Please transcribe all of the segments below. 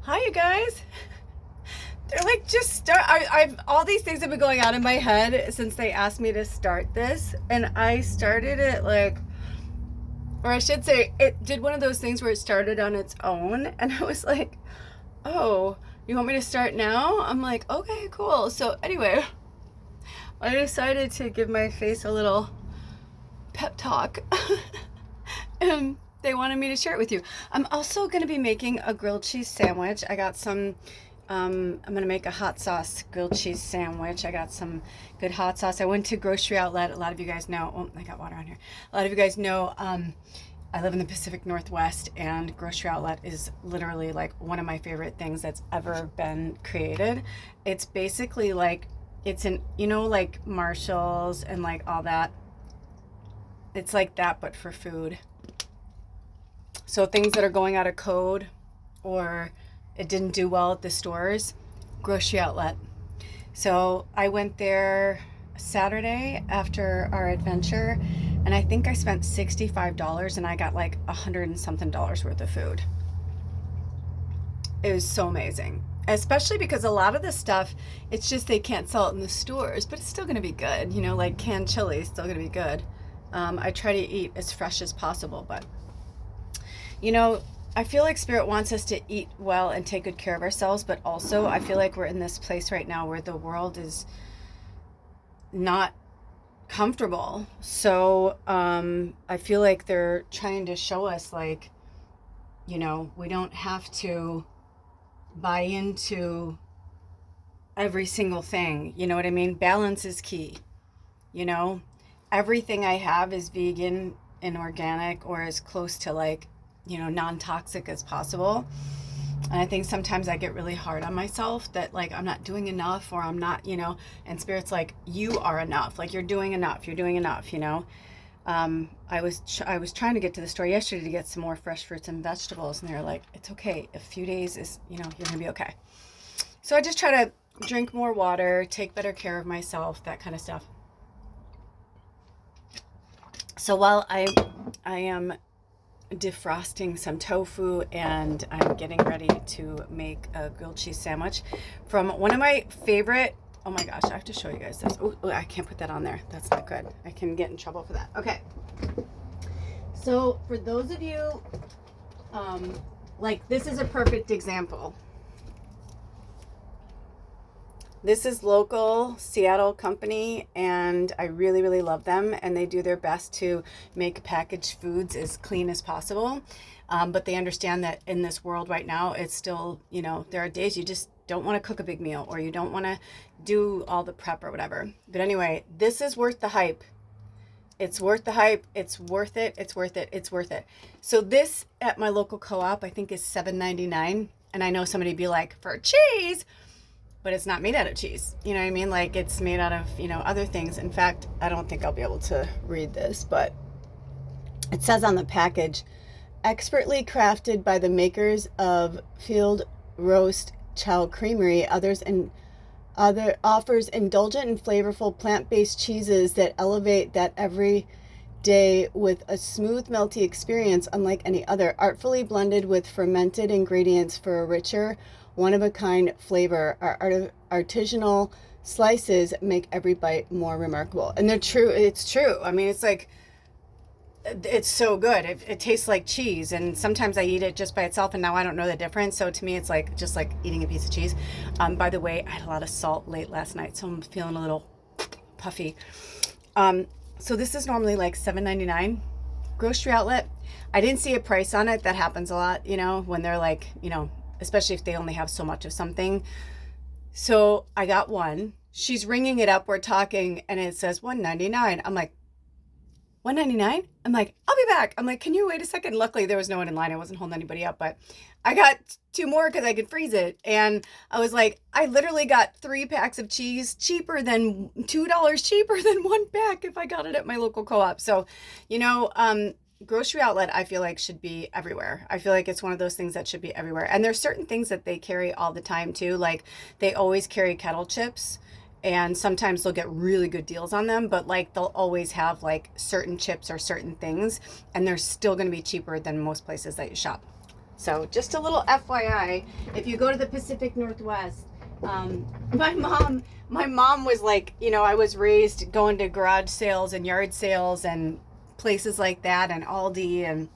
Hi, you guys. They're like, just start. I've all these things have been going on in my head since they asked me to start this, and I started it like, or I should say, it did one of those things where it started on its own, and I was like, oh, you want me to start now? I'm like, okay, cool. So anyway, I decided to give my face a little pep talk, and they wanted me to share it with you. I'm also going to be making a grilled cheese sandwich. I got some. I'm gonna make a hot sauce grilled cheese sandwich. I got some good hot sauce. I went to grocery outlet. A lot of you guys know. Oh, I got water on here. A lot of you guys know. I live in the Pacific Northwest, and grocery outlet is literally like one of my favorite things that's ever been created. It's basically like it's an like Marshalls and like all that. It's like that, but for food. So things that are going out of code or it didn't do well at the stores, grocery outlet. So I went there Saturday after our adventure, and I think I spent $65 and I got like a hundred and something dollars worth of food. It was so amazing. Especially because a lot of the stuff, it's just they can't sell it in the stores, but it's still going to be good. Like canned chili is still going to be good. I try to eat as fresh as possible, but you know, I feel like Spirit wants us to eat well and take good care of ourselves, but also I feel like we're in this place right now where the world is not comfortable. So I feel like they're trying to show us, like, we don't have to buy into every single thing. You know what I mean? Balance is key. You know, everything I have is vegan and organic or as close to like non-toxic as possible. And I think sometimes I get really hard on myself that like I'm not doing enough or I'm not, and Spirit's like, you are enough. Like you're doing enough. I was trying to get to the store yesterday to get some more fresh fruits and vegetables, and they're like, it's okay. A few days is, you're gonna be okay. So I just try to drink more water, take better care of myself, that kind of stuff. So while I am defrosting some tofu and I'm getting ready to make a grilled cheese sandwich from one of my favorite, oh my gosh, I have to show you guys this. Oh, I can't put that on there. That's not good. I can get in trouble for that. Okay. So for those of you, like this is a perfect example. This is local Seattle company, and I really, really love them, and they do their best to make packaged foods as clean as possible. But they understand that in this world right now, it's still, there are days you just don't want to cook a big meal or you don't want to do all the prep or whatever. But anyway, this is worth the hype. It's worth the hype. It's worth it. It's worth it. It's worth it. So this at my local co-op, I think is $7.99. And I know somebody be like, for cheese, but it's not made out of cheese. You know what I mean? Like it's made out of, other things. In fact, I don't think I'll be able to read this, but it says on the package, expertly crafted by the makers of Field Roast Chow Creamery, other offers indulgent and flavorful plant-based cheeses that elevate that every day with a smooth, melty experience unlike any other, artfully blended with fermented ingredients for a richer, one-of-a-kind flavor. Our artisanal slices make every bite more remarkable. And they're true. It's true. I mean, it's like, it's so good. It tastes like cheese, and sometimes I eat it just by itself, and now I don't know the difference. So to me, it's like just like eating a piece of cheese. By the way, I had a lot of salt late last night, so I'm feeling a little puffy. So this is normally like $7.99. Grocery outlet. I didn't see a price on it. That happens a lot, when they're like, especially if they only have so much of something. So I got one. She's ringing it up. We're talking, and it says $1.99. I'm like, $1.99? I'm like, I'll be back. I'm like, can you wait a second? Luckily, there was no one in line. I wasn't holding anybody up, but I got two more because I could freeze it. And I was like, I literally got 3 packs of cheese cheaper than $2 cheaper than 1 pack if I got it at my local co-op. So, grocery outlet, I feel like should be everywhere. I feel like it's one of those things that should be everywhere. And there's certain things that they carry all the time too. Like they always carry kettle chips. And sometimes they'll get really good deals on them, but like they'll always have like certain chips or certain things, and they're still going to be cheaper than most places that you shop. So just a little FYI, if you go to the Pacific Northwest, my mom was like, you know, I was raised going to garage sales and yard sales and places like that and Aldi and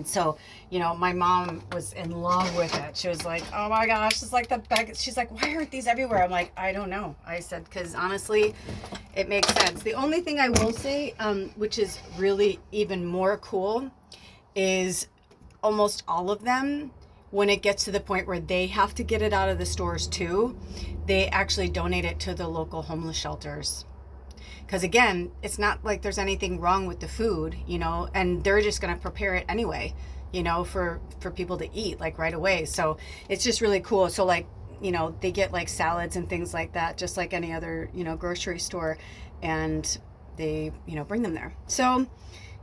so, you know, my mom was in love with it. She was like, oh my gosh, it's like the bag. She's like, why aren't these everywhere? I'm like, I don't know. I said, because honestly, it makes sense. The only thing I will say, which is really even more cool, is almost all of them, when it gets to the point where they have to get it out of the stores too, they actually donate it to the local homeless shelters. Because again, it's not like there's anything wrong with the food, you know, and they're just going to prepare it anyway, you know, for people to eat like right away. So it's just really cool. So like, you know, they get like salads and things like that, just like any other, you know, grocery store, and they, you know, bring them there. So,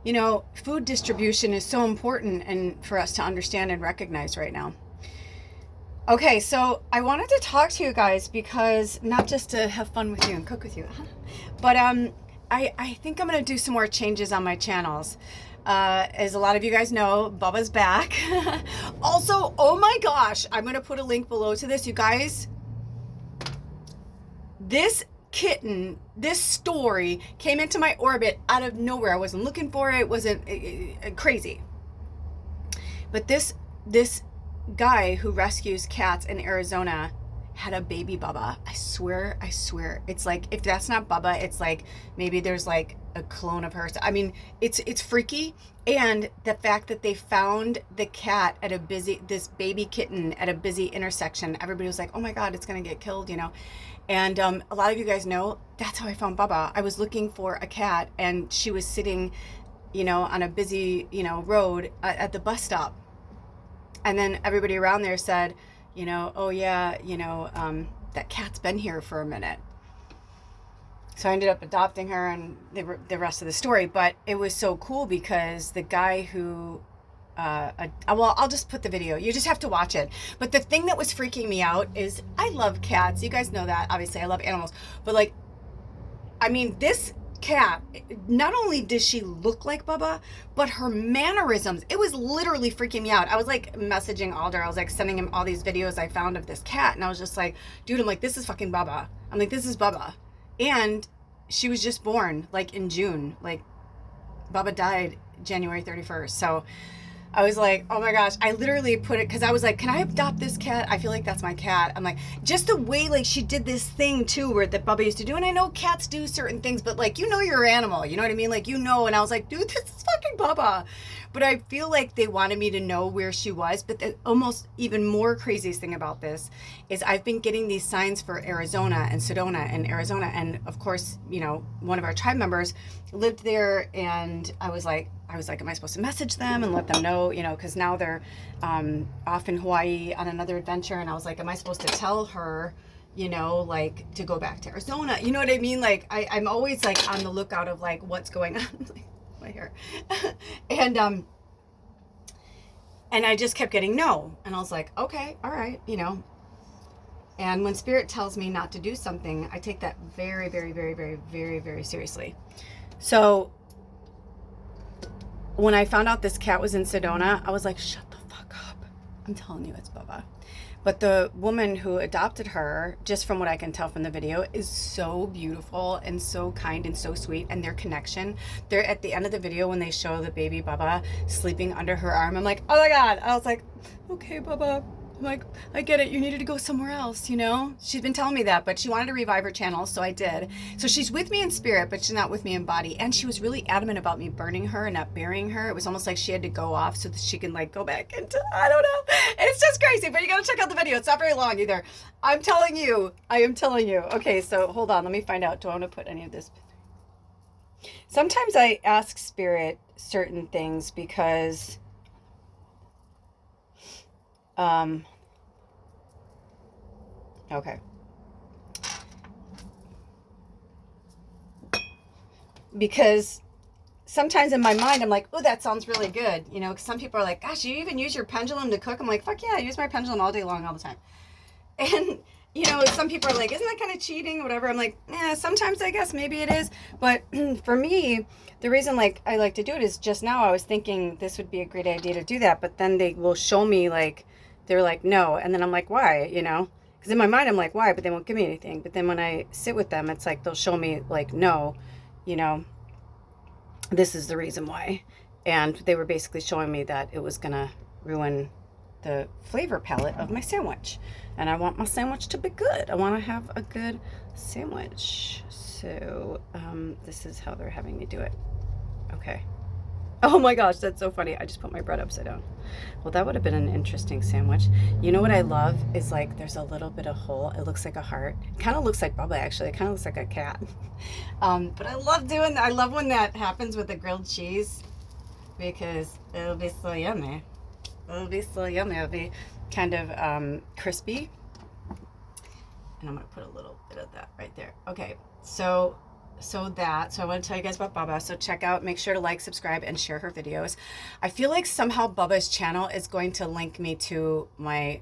you know, food distribution is so important and for us to understand and recognize right now. Okay, so I wanted to talk to you guys because not just to have fun with you and cook with you, but I think I'm going to do some more changes on my channels. As a lot of you guys know, Bubba's back. Also, oh my gosh, I'm going to put a link below to this. You guys, this kitten, this story came into my orbit out of nowhere. I wasn't looking for it. It wasn't crazy. But this guy who rescues cats in Arizona had a baby Bubba. I swear. It's like, if that's not Bubba, it's like maybe there's like a clone of her. I mean, it's freaky. And the fact that they found the cat at this baby kitten at a busy intersection, everybody was like, oh my God, it's going to get killed, you know? And a lot of you guys know, that's how I found Bubba. I was looking for a cat and she was sitting, you know, on a busy, you know, road at the bus stop. And then everybody around there said, you know, oh yeah, you know, that cat's been here for a minute. So I ended up adopting her and the rest of the story. But it was so cool because the guy who, well, I'll just put the video. You just have to watch it. But the thing that was freaking me out is I love cats. You guys know that. Obviously, I love animals. But like, I mean, this cat, not only does she look like Bubba, but her mannerisms, it was literally freaking me out. I was like messaging Alder, I was like sending him all these videos I found of this cat, and I was just like, dude, I'm like, this is fucking Bubba. I'm like, this is Bubba. And she was just born like in June. Like, Bubba died January 31st. So I was like, oh my gosh, I literally put it, because I was like, can I adopt this cat? I feel like that's my cat. I'm like, just the way like she did this thing too, where that Bubba used to do. And I know cats do certain things, but like, you know, your animal, you know what I mean? Like, you know, and I was like, dude, this is fucking Bubba. But I feel like they wanted me to know where she was. But the almost even more craziest thing about this is I've been getting these signs for Arizona and Sedona and Arizona. And of course, you know, one of our tribe members lived there, and I was like, am I supposed to message them and let them know, you know, because now they're off in Hawaii on another adventure. And I was like, am I supposed to tell her, you know, like to go back to Arizona? You know what I mean? Like, I'm always like on the lookout of like what's going on. My hair. And I just kept getting no. And I was like, okay, all right, you know. And when Spirit tells me not to do something, I take that very, very, very, very, very, very seriously. So when I found out this cat was in Sedona, I was like, shut the fuck up. I'm telling you, it's Bubba. But the woman who adopted her, just from what I can tell from the video, is so beautiful and so kind and so sweet. And their connection, they're at the end of the video when they show the baby Bubba sleeping under her arm. I'm like, oh my God. I was like, okay, Bubba. I'm like, I get it. You needed to go somewhere else, you know? She's been telling me that, but she wanted to revive her channel, so I did. So she's with me in spirit, but she's not with me in body. And she was really adamant about me burning her and not burying her. It was almost like she had to go off so that she can like go back into, I don't know. It's just crazy, but you gotta check out the video. It's not very long either. I'm telling you. I am telling you. Okay, so hold on. Let me find out. Do I want to put any of this? Sometimes I ask spirit certain things because okay. Because sometimes in my mind, I'm like, oh, that sounds really good. You know, because some people are like, gosh, you even use your pendulum to cook? I'm like, fuck yeah, I use my pendulum all day long, all the time. you know, some people are like, isn't that kind of cheating or whatever? I'm like, sometimes I guess maybe it is. But for me, the reason like I like to do it is just now I was thinking this would be a great idea to do that. But then they will show me like, they're like, no. And then I'm like, why? You know, because in my mind I'm like, why? But they won't give me anything. But then when I sit with them, it's like they'll show me like, no, you know, this is the reason why. And they were basically showing me that it was going to ruin the flavor palette of my sandwich. And I want my sandwich to be good. I want to have a good sandwich. So this is how they're having me do it. Okay. Oh my gosh, that's so funny. I just put my bread upside down. Well, that would have been an interesting sandwich. You know what I love is like there's a little bit of hole. It looks like a heart. It kind of looks like Bubba actually. It kind of looks like a cat. But I love doing that. I love when that happens with the grilled cheese because it'll be so yummy. It'll be so yummy. It'll be kind of crispy. And I'm going to put a little bit of that right there. Okay, so I want to tell you guys about Bubba. So check out, make sure to like, subscribe, and share her videos. I feel like somehow Bubba's channel is going to link me to my,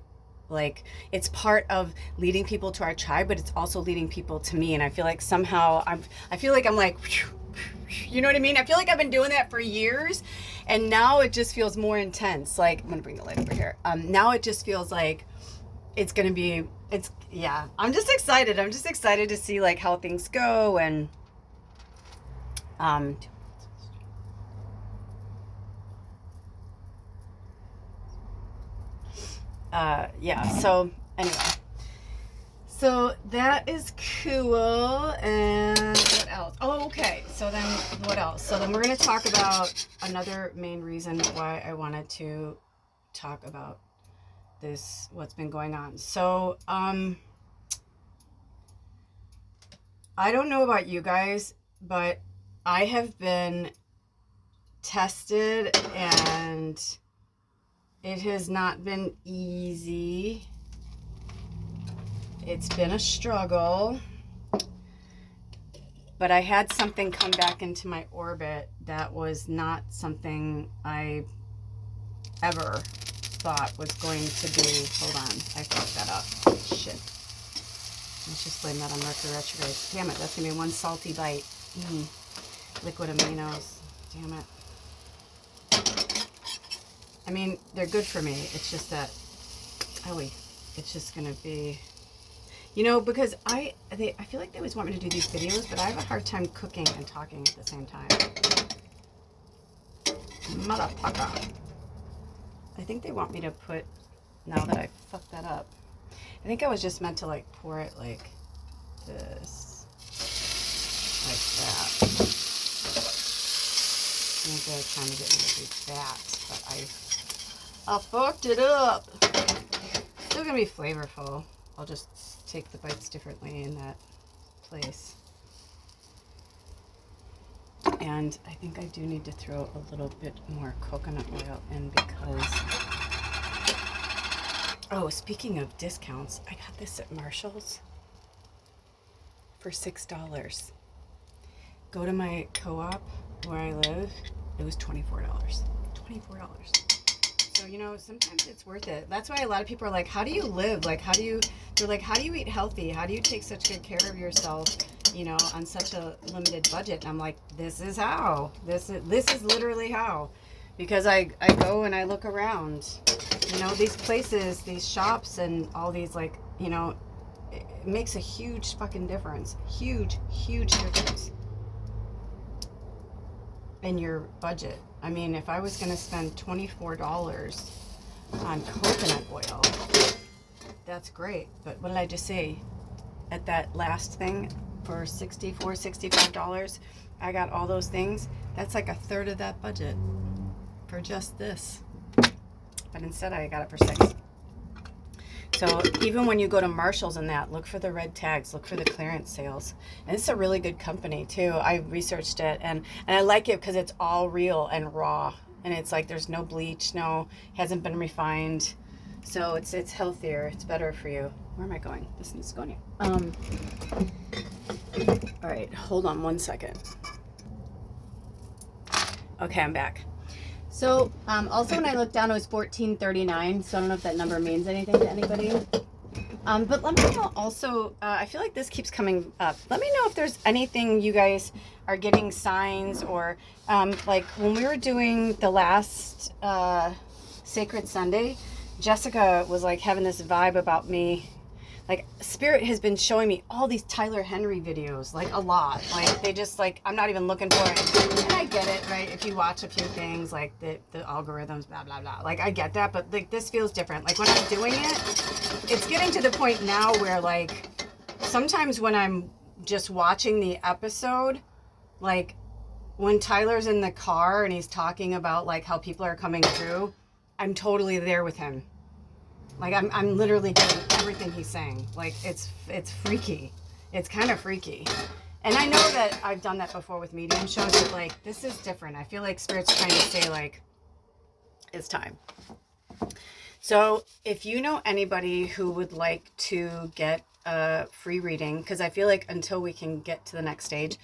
like, it's part of leading people to our tribe, but it's also leading people to me. And I feel like somehow I feel like I'm like, you know what I mean? I feel like I've been doing that for years, and now it just feels more intense. Like, I'm gonna bring the light over here. Now it just feels like it's gonna be, yeah. I'm just excited. I'm just excited to see like how things go, and yeah. So anyway. So that is cool. And what else? Oh, okay. So then what else? So then we're going to talk about another main reason why I wanted to talk about this, what's been going on. So, I don't know about you guys, but I have been tested and it has not been easy. It's been a struggle, but I had something come back into my orbit that was not something I ever thought was going to be. Hold on, I fucked that up. Shit. Let's just blame that on Mercury retrograde. Damn it, that's gonna be one salty bite. Liquid aminos. Damn it. I mean, they're good for me. It's just that, it's just gonna be. You know, because I feel like they always want me to do these videos, but I have a hard time cooking and talking at the same time. Motherfucker. I think they want me to put, now that I fucked that up, I think I was just meant to like pour it like this. Like that. I think they're trying to get me to do that, but I fucked it up. Still gonna be flavorful. I'll just take the bites differently in that place. And I think I do need to throw a little bit more coconut oil in because, oh, speaking of discounts, I got this at Marshall's for $6. Go to my co-op where I live, it was $24. $24. So, you know, sometimes it's worth it. That's why a lot of people are like, how do you live? Like, they're like, how do you eat healthy? How do you take such good care of yourself, you know, on such a limited budget? And I'm like, this is how. This is literally how. Because I go and I look around, you know, these places, these shops and all these, like, you know, it makes a huge fucking difference. Huge, huge difference in your budget. I mean, if I was going to spend $24 on coconut oil, that's great. But what did I just say? At that last thing for $64, $65, I got all those things. That's like a third of that budget for just this. But instead I got it for $6. So even when you go to Marshall's and that, look for the red tags, look for the clearance sales. And it's a really good company too. I researched it and I like it because it's all real and raw. And it's like there's no bleach, hasn't been refined. So it's healthier, it's better for you. Where am I going? This needs to go in here. All right, hold on one second. Okay, I'm back. So, also when I looked down, it was $14.39. So I don't know if that number means anything to anybody. But let me know also, I feel like this keeps coming up. Let me know if there's anything you guys are getting signs or like when we were doing the last Sacred Sunday, Jessica was like having this vibe about me. Like Spirit has been showing me all these Tyler Henry videos, like a lot. Like they just like, I'm not even looking for it. And I get it, right? If you watch a few things like the algorithms, blah, blah, blah. Like I get that, but like this feels different. Like when I'm doing it, it's getting to the point now where like sometimes when I'm just watching the episode, like when Tyler's in the car and he's talking about like how people are coming through, I'm totally there with him. Like I'm literally doing everything he's saying. Like it's freaky. It's kind of freaky. And I know that I've done that before with medium shows, but like this is different. I feel like Spirit's trying to say like it's time. So if you know anybody who would like to get a free reading, because I feel like until we can get to the next stage,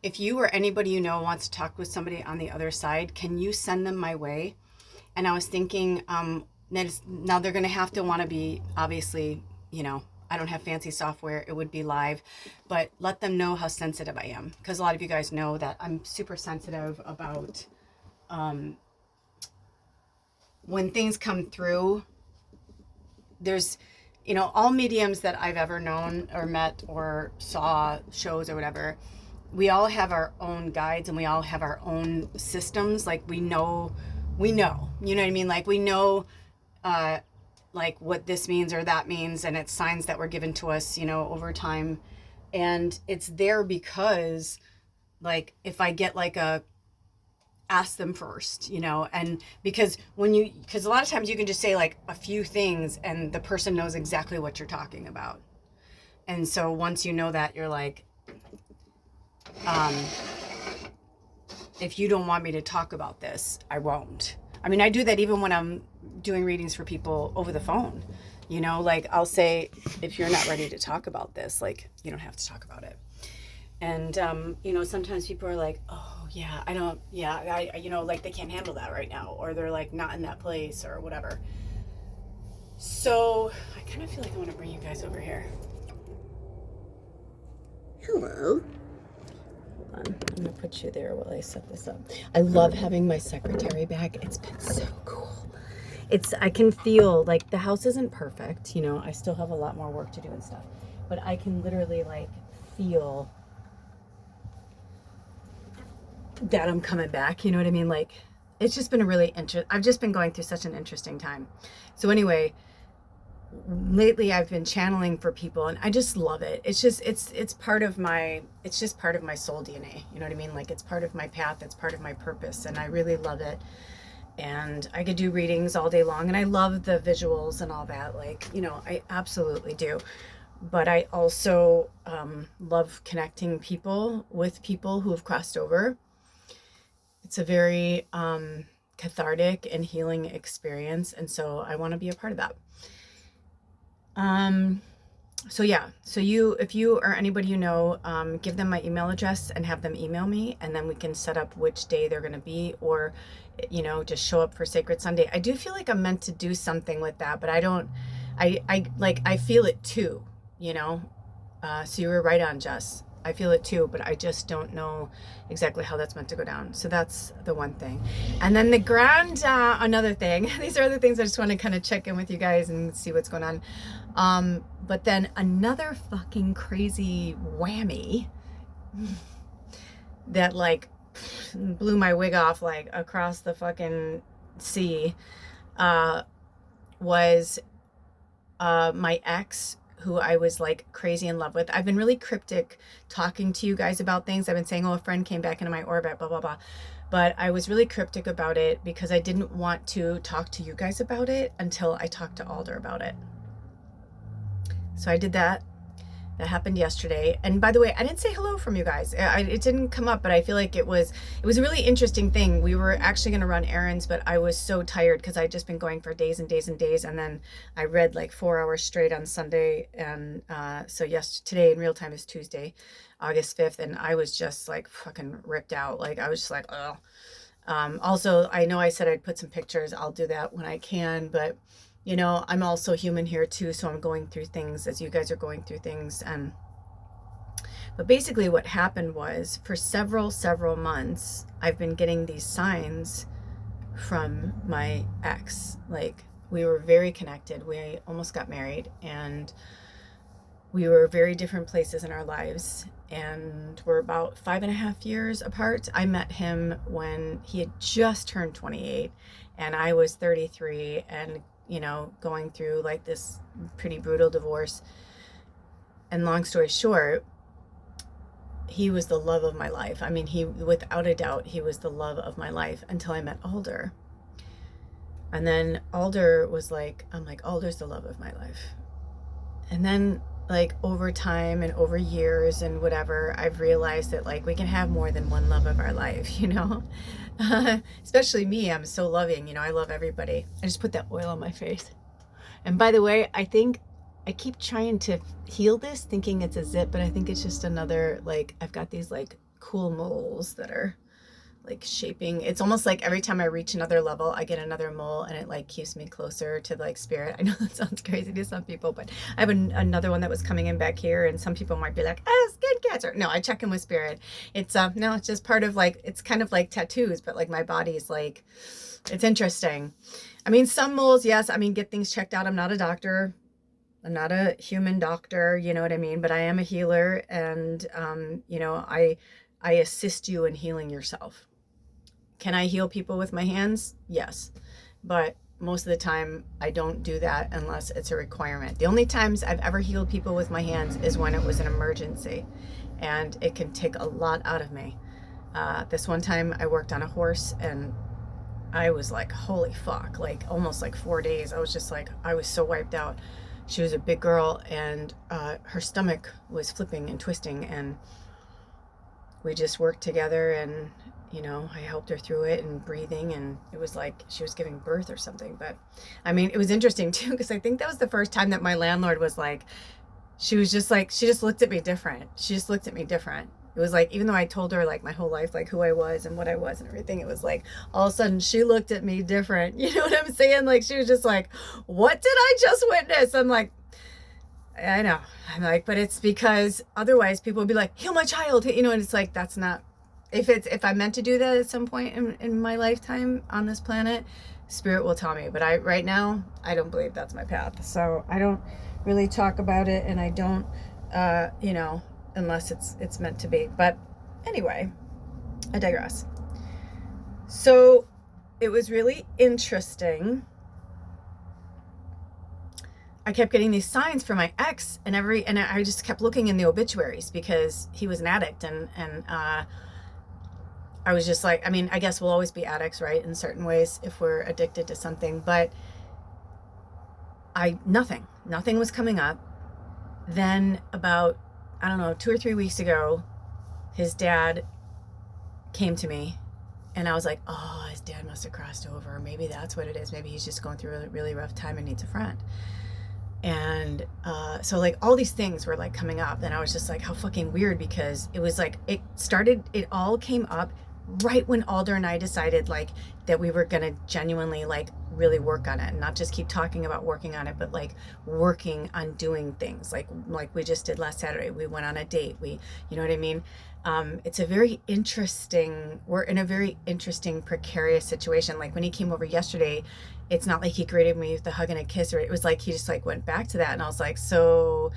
if you or anybody you know wants to talk with somebody on the other side, can you send them my way? And I was thinking, now they're going to have to want to be, obviously, you know, I don't have fancy software. It would be live, but let them know how sensitive I am. Because a lot of you guys know that I'm super sensitive about when things come through. There's, you know, all mediums that I've ever known or met or saw shows or whatever, we all have our own guides and we all have our own systems. Like we know, you know what I mean? Like we know, like what this means or that means, and it's signs that were given to us, you know, over time. And it's there because like if I get like a ask them first, you know, and because because a lot of times you can just say like a few things and the person knows exactly what you're talking about. And so once you know that, you're like, if you don't want me to talk about this, I won't. I mean, I do that even when I'm doing readings for people over the phone, you know, like I'll say, if you're not ready to talk about this, like you don't have to talk about it. And, you know, sometimes people are like, oh yeah, I you know, like they can't handle that right now, or they're like not in that place or whatever. So I kind of feel like I want to bring you guys over here. Hello. Hold on. I'm going to put you there while I set this up. I love having my secretary back. It's been so cool. I can feel like the house isn't perfect. You know, I still have a lot more work to do and stuff, but I can literally like feel that I'm coming back. You know what I mean? Like it's just been a really I've just been going through such an interesting time. So anyway, lately I've been channeling for people and I just love it. It's just, it's part of my, it's just part of my soul DNA. You know what I mean? Like it's part of my path. It's part of my purpose. And I really love it. And I could do readings all day long and I love the visuals and all that. Like, you know, I absolutely do. But I also love connecting people with people who have crossed over. It's a very cathartic and healing experience. And so I want to be a part of that. So yeah, so if you or anybody you know, give them my email address and have them email me, and then we can set up which day they're going to be, or, you know, just show up for Sacred Sunday. I do feel like I'm meant to do something with that, but I feel it too, you know? So you were right on, Jess. I feel it too, but I just don't know exactly how that's meant to go down. So that's the one thing. And then the grand, another thing, these are the things I just want to kind of check in with you guys and see what's going on. But then another fucking crazy whammy that like blew my wig off like across the fucking sea, was my ex, who I was like crazy in love with. I've been really cryptic talking to you guys about things. I've been saying, oh, a friend came back into my orbit, blah, blah, blah. But I was really cryptic about it because I didn't want to talk to you guys about it until I talked to Alder about it. So I did that. That happened yesterday. And by the way, I didn't say hello from you guys. It didn't come up, but I feel like it was a really interesting thing. We were actually going to run errands, but I was so tired because I'd just been going for days and days and days. And then I read like 4 hours straight on Sunday. And so today in real time is Tuesday, August 5th. And I was just like fucking ripped out. Like I was just like, oh. Also, I know I said I'd put some pictures. I'll do that when I can, but you know, I'm also human here too, so I'm going through things as you guys are going through things. And but basically what happened was, for several months I've been getting these signs from my ex. Like, we were very connected, we almost got married, and we were very different places in our lives, and we're about 5.5 years apart. I met him when he had just turned 28 and I was 33, and you know, going through like this pretty brutal divorce. And long story short, he was the love of my life. I mean, he, without a doubt, he was the love of my life until I met Alder. And then Alder was like, I'm like, Alder's the love of my life. And then, like, over time and over years and whatever, I've realized that, like, we can have more than one love of our life, you know? Especially me, I'm so loving, you know, I love everybody. I just put that oil on my face. And by the way, I think I keep trying to heal this, thinking it's a zit, but I think it's just another, like, I've got these, like, cool moles that are like shaping. It's almost like every time I reach another level, I get another mole, and it like keeps me closer to like spirit. I know that sounds crazy to some people, but I have another one that was coming in back here, and some people might be like, skin cancer. No, I check in with spirit. It's no, it's just part of, like, it's kind of like tattoos, but like my body's like, it's interesting. I mean, some moles, yes, I mean, get things checked out. I'm not a doctor. I'm not a human doctor, you know what I mean? But I am a healer, and you know, I assist you in healing yourself. Can I heal people with my hands? Yes. But most of the time, I don't do that unless it's a requirement. The only times I've ever healed people with my hands is when it was an emergency, and it can take a lot out of me. This one time I worked on a horse, and I was like, holy fuck, like almost like 4 days. I was just like, I was so wiped out. She was a big girl, and her stomach was flipping and twisting, and we just worked together, and you know, I helped her through it and breathing, and it was like she was giving birth or something. But I mean, it was interesting too, because I think that was the first time that my landlord was like, she was just like, she just looked at me different. She just looked at me different. It was like, even though I told her like my whole life, like who I was and what I was and everything, it was like all of a sudden she looked at me different. You know what I'm saying? Like, she was just like, what did I just witness? I'm like, I know. I'm like, but it's because otherwise people would be like, heal my child, you know, and it's like, that's not, if I meant to do that at some point in my lifetime on this planet, spirit will tell me. But right now, I don't believe that's my path. So I don't really talk about it, and I don't, you know, unless it's meant to be. But anyway, I digress. So it was really interesting. I kept getting these signs from my ex, and I just kept looking in the obituaries because he was an addict, and I was just like, I mean, I guess we'll always be addicts, right? In certain ways, if we're addicted to something, but nothing was coming up. Then about, I don't know, 2 or 3 weeks ago, his dad came to me, and I was like, oh, his dad must have crossed over. Maybe that's what it is. Maybe he's just going through a really rough time and needs a friend. And so like all these things were like coming up, and I was just like, how fucking weird, because it was like, it all came up right when Alder and I decided like that we were gonna genuinely like really work on it, and not just keep talking about working on it, but like working on doing things like we just did last Saturday. We went on a date. You know what I mean? It's a very interesting, we're in a very interesting, precarious situation. Like when he came over yesterday, it's not like he greeted me with a hug and a kiss, or it was like he just like went back to that, and I was like, so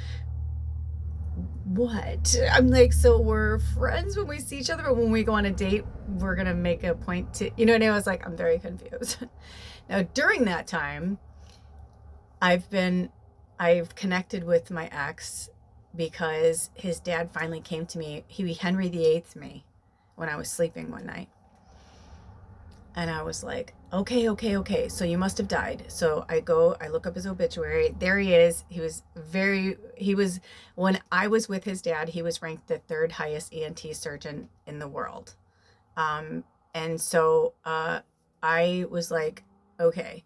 what? I'm like, so we're friends when we see each other, but when we go on a date, we're gonna make a point to, you know what I mean? I was like, I'm very confused. Now during that time, I've connected with my ex because his dad finally came to me. He Henry VIII'd me when I was sleeping one night. And I was like, okay, so you must have died. So I look up his obituary. There he is. When I was with his dad, he was ranked the 3rd highest ENT surgeon in the world. And so I was like, okay,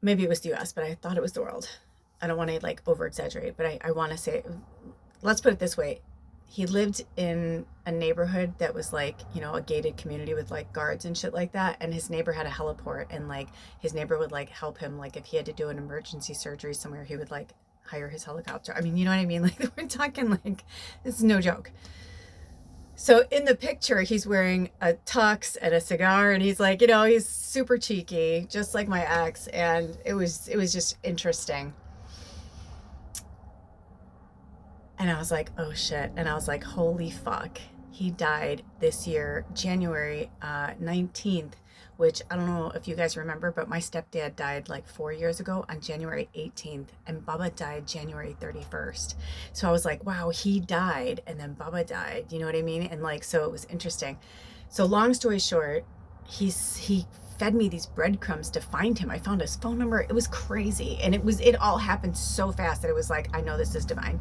maybe it was the US, but I thought it was the world. I don't want to like over exaggerate, but I want to say, let's put it this way. he lived in a neighborhood that was like, you know, a gated community with like guards and shit like that. And his neighbor had a heliport, and like his neighbor would like help him. Like if he had to do an emergency surgery somewhere, he would like hire his helicopter. I mean, you know what I mean? Like we're talking like, this is no joke. So in the picture, he's wearing a tux and a cigar, and he's like, you know, he's super cheeky, just like my ex. And it was just interesting. And I was like, oh shit. And I was like, holy fuck. He died this year, January 19th, which I don't know if you guys remember, but my stepdad died like 4 years ago on January 18th, and Bubba died January 31st. So I was like, wow, he died and then Bubba died. You know what I mean? And like, so it was interesting. So long story short, he fed me these breadcrumbs to find him. I found his phone number. It was crazy. And it all happened so fast that it was like, I know this is divine.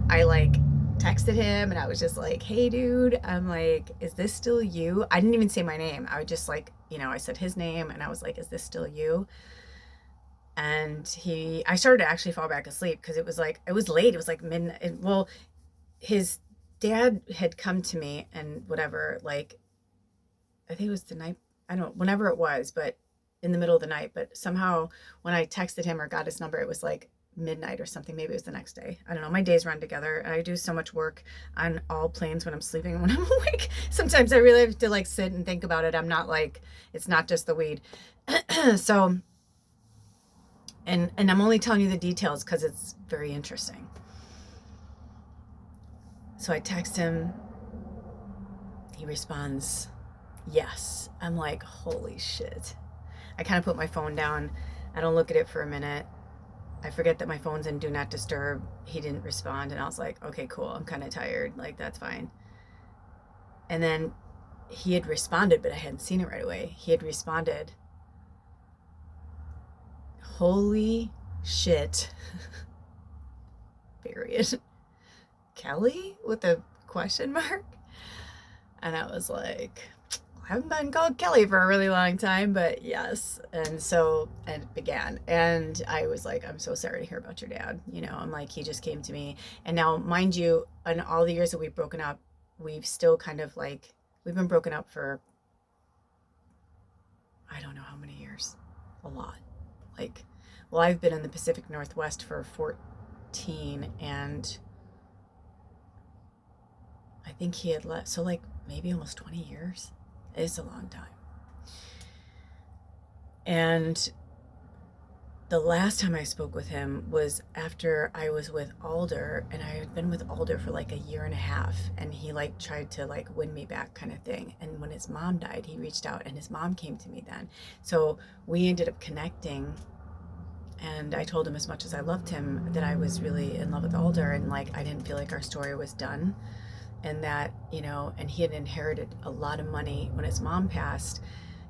I like texted him and I was just like, hey dude, I'm like, is this still you? I didn't even say my name. I would just like, you know, I said his name and I was like, is this still you? And I started to actually fall back asleep because it was like, it was late. It was like midnight. Well, his dad had come to me and whatever, like, I think it was the night, I don't, whenever it was, but in the middle of the night. But somehow when I texted him or got his number, it was like midnight or something. Maybe it was the next day. I don't know. My days run together. I do so much work on all planes when I'm sleeping and when I'm awake. Sometimes I really have to like sit and think about it. I'm not like, it's not just the weed. So, and I'm only telling you the details because it's very interesting. So I text him. He responds, yes. I'm like, holy shit. I kind of put my phone down. I don't look at it for a minute. I forget that my phone's in do not disturb. He didn't respond. And I was like, okay, cool. I'm kind of tired. Like, that's fine. And then he had responded, but I hadn't seen it right away. He had responded, holy shit. Period. Kelly? With a question mark. And I was like, I haven't been called Kelly for a really long time, but yes. And so it began. And I was like, I'm so sorry to hear about your dad. You know, I'm like, he just came to me. And now, mind you, in all the years that we've broken up, we've still kind of like, we've been broken up for, I don't know how many years. A lot. Like, well, I've been in the Pacific Northwest for 14, and I think he had left. So like maybe almost 20 years. It's a long time. And the last time I spoke with him was after I was with Alder, and I had been with Alder for like a year and a half, and he like tried to like win me back kind of thing. And when his mom died, he reached out and his mom came to me then. So we ended up connecting, and I told him as much as I loved him that I was really in love with Alder, and like I didn't feel like our story was done. And that, you know, and he had inherited a lot of money when his mom passed,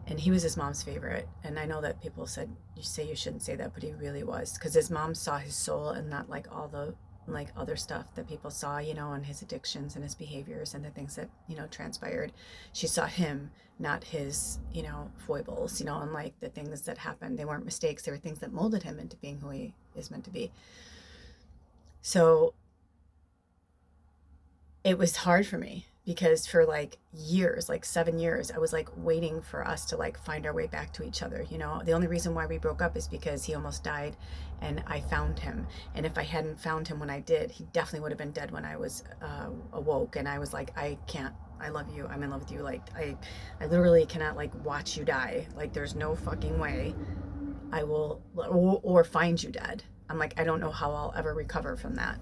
and he was his mom's favorite. And I know that people said, you say you shouldn't say that, but he really was, because his mom saw his soul and not like all the like other stuff that people saw, you know, and his addictions and his behaviors and the things that, you know, transpired. She saw him, not his, you know, foibles, you know, and like the things that happened. They weren't mistakes. They were things that molded him into being who he is meant to be. So it was hard for me because for like years, like 7 years, I was like waiting for us to like find our way back to each other. You know, the only reason why we broke up is because he almost died and I found him. And if I hadn't found him when I did, he definitely would have been dead when I was awoke. And I was like, I can't, I love you. I'm in love with you. Like I literally cannot like watch you die. Like there's no fucking way I will, or find you dead. I'm like, I don't know how I'll ever recover from that.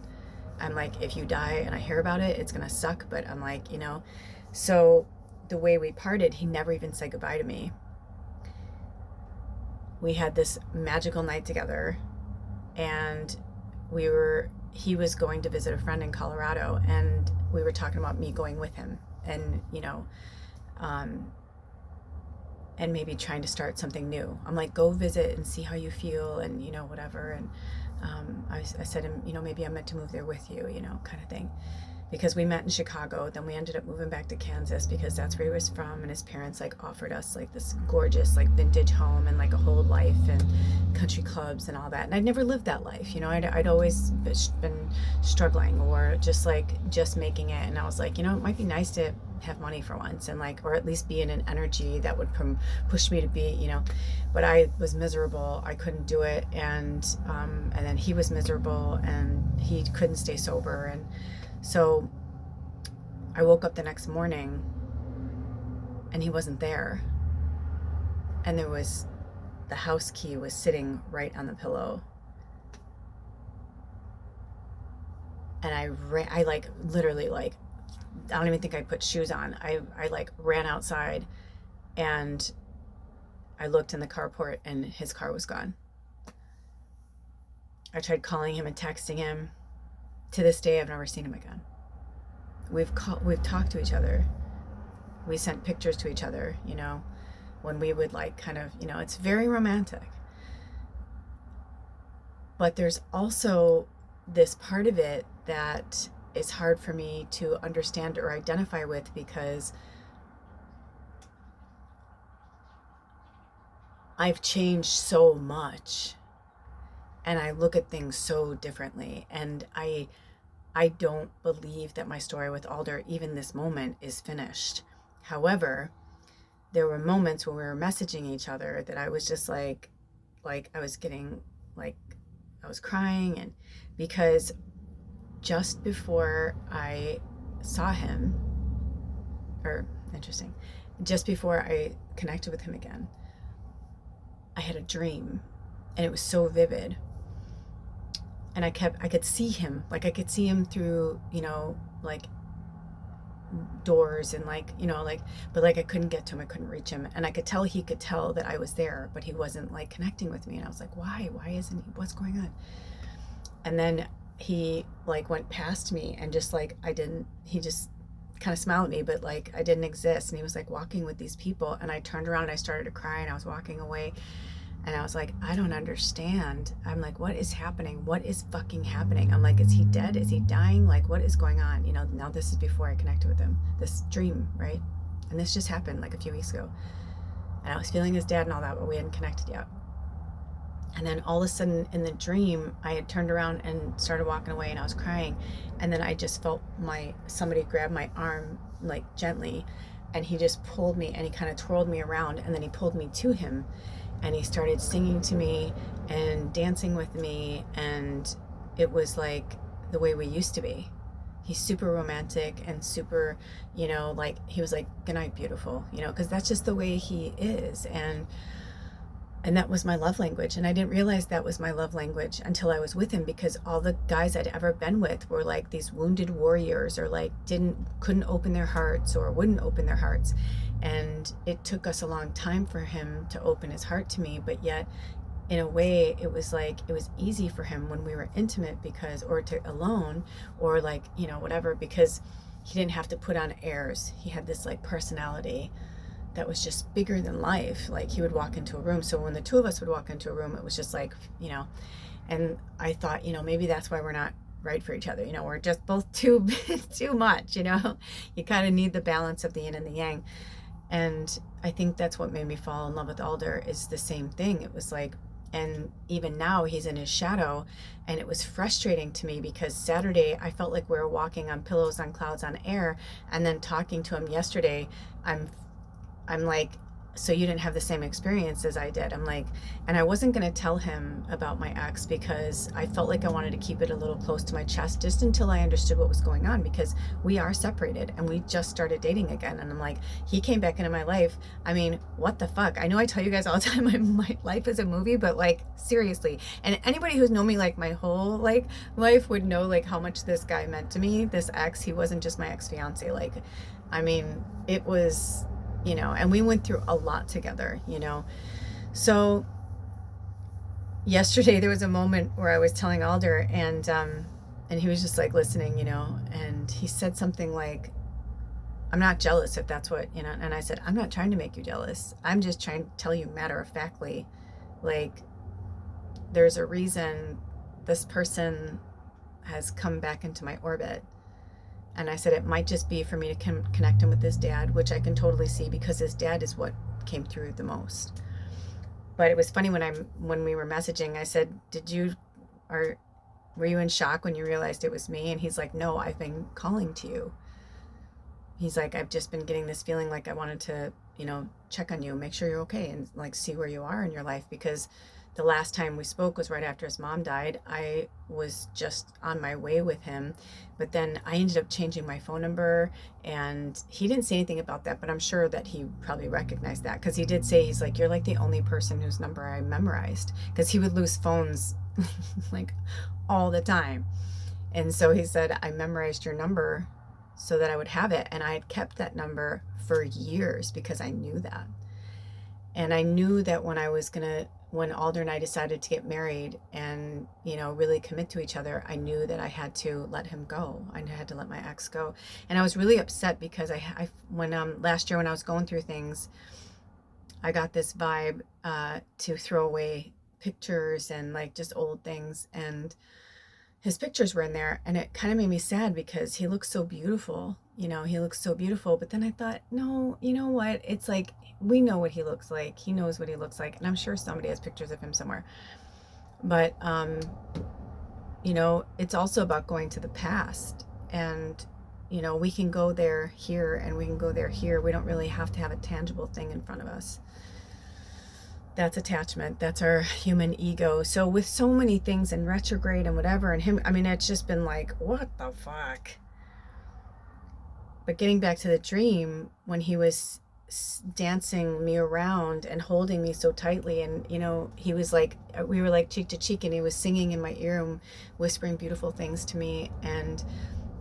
I'm like, if you die and I hear about it, it's going to suck. But I'm like, you know, so the way we parted, he never even said goodbye to me. We had this magical night together, and he was going to visit a friend in Colorado, and we were talking about me going with him and, you know, and maybe trying to start something new. I'm like, go visit and see how you feel and, you know, whatever. And I said, you know, maybe I'm meant to move there with you, you know, kind of thing. because we met in Chicago. Then we ended up moving back to Kansas because that's where he was from, and his parents like offered us like this gorgeous like vintage home and like a whole life and country clubs and all that. And I'd never lived that life, you know. I'd always been struggling or just making it. And I was like, you know, it might be nice to have money for once, and like, or at least be in an energy that would push me to be, you know. But I was miserable. I couldn't do it, and then he was miserable, and he couldn't stay sober. And so I woke up the next morning and he wasn't there. And the house key was sitting right on the pillow. And I like literally like, I don't even think I put shoes on. I like ran outside and I looked in the carport and his car was gone. I tried calling him and texting him. To this day, I've never seen him again. We've talked to each other. We sent pictures to each other, you know, when we would like kind of, you know, it's very romantic. But there's also this part of it that is hard for me to understand or identify with, because I've changed so much and I look at things so differently. And I don't believe that my story with Alder, even this moment, is finished. However, there were moments when we were messaging each other that I was just like I was getting like, I was crying. And because just before I saw him, or interesting, just before I connected with him again, I had a dream and it was so vivid. And I could see him, like I could see him through, you know, like doors and like, you know, like, but like I couldn't get to him, I couldn't reach him. And I could tell he could tell that I was there, but he wasn't like connecting with me. And I was like, why isn't he, what's going on? And then he like went past me and just like, he just kind of smiled at me, but like I didn't exist. And he was like walking with these people, and I turned around and I started to cry, and I was walking away. And I was like, I don't understand. I'm like, what is happening? What is fucking happening? I'm like, is he dead? Is he dying? Like, what is going on? You know, now this is before I connected with him, this dream, right? And this just happened like a few weeks ago. And I was feeling his dad and all that, but we hadn't connected yet. And then all of a sudden in the dream, I had turned around and started walking away, and I was crying. And then I just felt somebody grab my arm, like gently, and he just pulled me, and he kind of twirled me around, and then he pulled me to him. And he started singing to me and dancing with me. And it was like the way we used to be. He's super romantic and super, you know, like he was like, good night, beautiful, you know, because that's just the way he is. And that was my love language. And I didn't realize that was my love language until I was with him, because all the guys I'd ever been with were like these wounded warriors, or like couldn't open their hearts or wouldn't open their hearts. And it took us a long time for him to open his heart to me, but yet in a way it was like, it was easy for him when we were intimate, because, or to alone, or like, you know, whatever, because he didn't have to put on airs. He had this like personality that was just bigger than life. Like he would walk into a room. So when the two of us would walk into a room, it was just like, you know, and I thought, you know, maybe that's why we're not right for each other. You know, we're just both too much, you know, you kind of need the balance of the yin and the yang. And I think that's what made me fall in love with Alder, is the same thing. It was like, and even now he's in his shadow, and it was frustrating to me because Saturday I felt like we were walking on pillows, on clouds, on air. And then talking to him yesterday, I'm like, so you didn't have the same experience as I did. I'm like, and I wasn't going to tell him about my ex because I felt like I wanted to keep it a little close to my chest just until I understood what was going on, because we are separated and we just started dating again. And I'm like, he came back into my life. I mean, what the fuck? I know I tell you guys all the time my life is a movie, but like seriously. And anybody who's known me like my whole like life would know like how much this guy meant to me. This ex, he wasn't just my ex-fiance. Like, I mean, it was, you know, and we went through a lot together, you know. So yesterday there was a moment where I was telling Alder, and he was just like listening, you know, and he said something like, I'm not jealous if that's what, you know. And I said, I'm not trying to make you jealous. I'm just trying to tell you matter-of-factly, like, there's a reason this person has come back into my orbit. And I said, it might just be for me to connect him with his dad, which I can totally see because his dad is what came through the most. But it was funny when we were messaging, I said, were you in shock when you realized it was me? And he's like, no, I've been calling to you. He's like, I've just been getting this feeling like I wanted to, check on you, make sure you're okay, and like see where you are in your life, because the last time we spoke was right after his mom died. I was just on my way with him, but then I ended up changing my phone number, and he didn't say anything about that, but I'm sure that he probably recognized that, because he did say, he's like, you're like the only person whose number I memorized, because he would lose phones like all the time. And so he said, I memorized your number so that I would have it. And I had kept that number for years because I knew that. And I knew that when Alder and I decided to get married and, really commit to each other, I knew that I had to let him go. I had to let my ex go. And I was really upset because when last year when I was going through things, I got this vibe to throw away pictures and like just old things, and his pictures were in there, and it kind of made me sad because he looks so beautiful. He looks so beautiful. But then I thought, no, you know what? It's like, we know what he looks like. He knows what he looks like. And I'm sure somebody has pictures of him somewhere. But, it's also about going to the past. And, we can go there here and we can go there here. We don't really have to have a tangible thing in front of us. That's attachment. That's our human ego. So with so many things in retrograde and whatever, and him, it's just been like, what the fuck? But getting back to the dream, when he was dancing me around and holding me so tightly, and he was like, we were like cheek to cheek, and he was singing in my ear and whispering beautiful things to me. And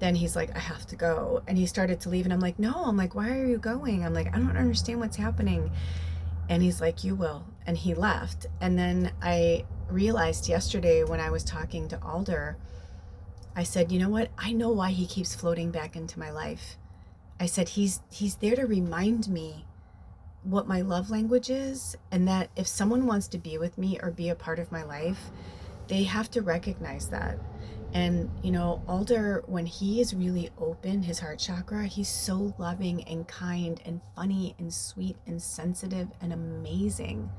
then he's like, I have to go. And he started to leave, and I'm like, no. I'm like, why are you going? I'm like, I don't understand what's happening. And he's like, you will. And he left. And then I realized yesterday when I was talking to Alder, I said, you know what? I know why he keeps floating back into my life. I said, he's there to remind me what my love language is, and that if someone wants to be with me or be a part of my life, they have to recognize that. And, Alder, when he is really open, his heart chakra, he's so loving and kind and funny and sweet and sensitive and amazing.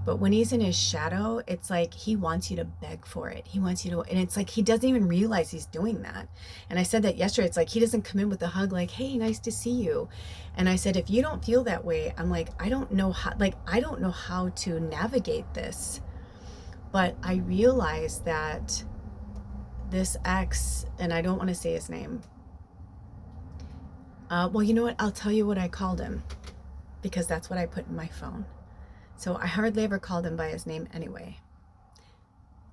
But when he's in his shadow, it's like he wants you to beg for it. He wants you to, and it's like he doesn't even realize he's doing that. And I said that yesterday. It's like he doesn't come in with a hug like, hey, nice to see you. And I said, if you don't feel that way, I'm like, I don't know how to navigate this. But I realized that this ex, and I don't want to say his name. Well, you know what? I'll tell you what I called him, because that's what I put in my phone. So I hardly ever called him by his name anyway.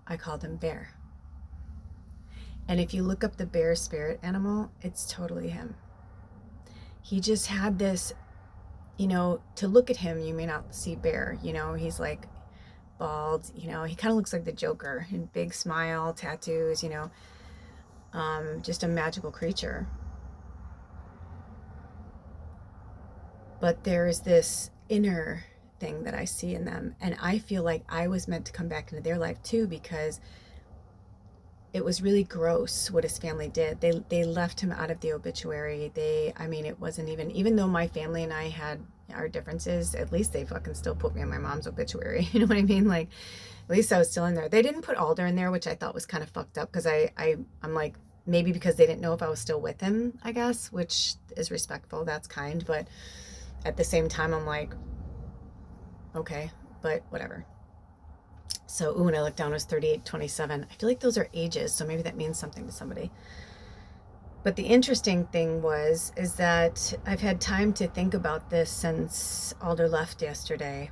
I called him Bear. And if you look up the bear spirit animal, it's totally him. He just had this, to look at him, you may not see Bear. He's like bald, he kind of looks like the Joker, and big smile, tattoos, just a magical creature. But there's this inner thing that I see in them, and I feel like I was meant to come back into their life too, because it was really gross what his family did. They left him out of the obituary. It wasn't even though my family and I had our differences, at least they fucking still put me in my mom's obituary. You know what I mean? Like, at least I was still in there. They didn't put Alder in there, which I thought was kind of fucked up, because I'm like, maybe because they didn't know if I was still with him, I guess, which is respectful. That's kind. But at the same time, I'm like, okay, but whatever. So, when I looked down, it was 38-27. I feel like those are ages, so maybe that means something to somebody. But the interesting thing is that I've had time to think about this since Alder left yesterday.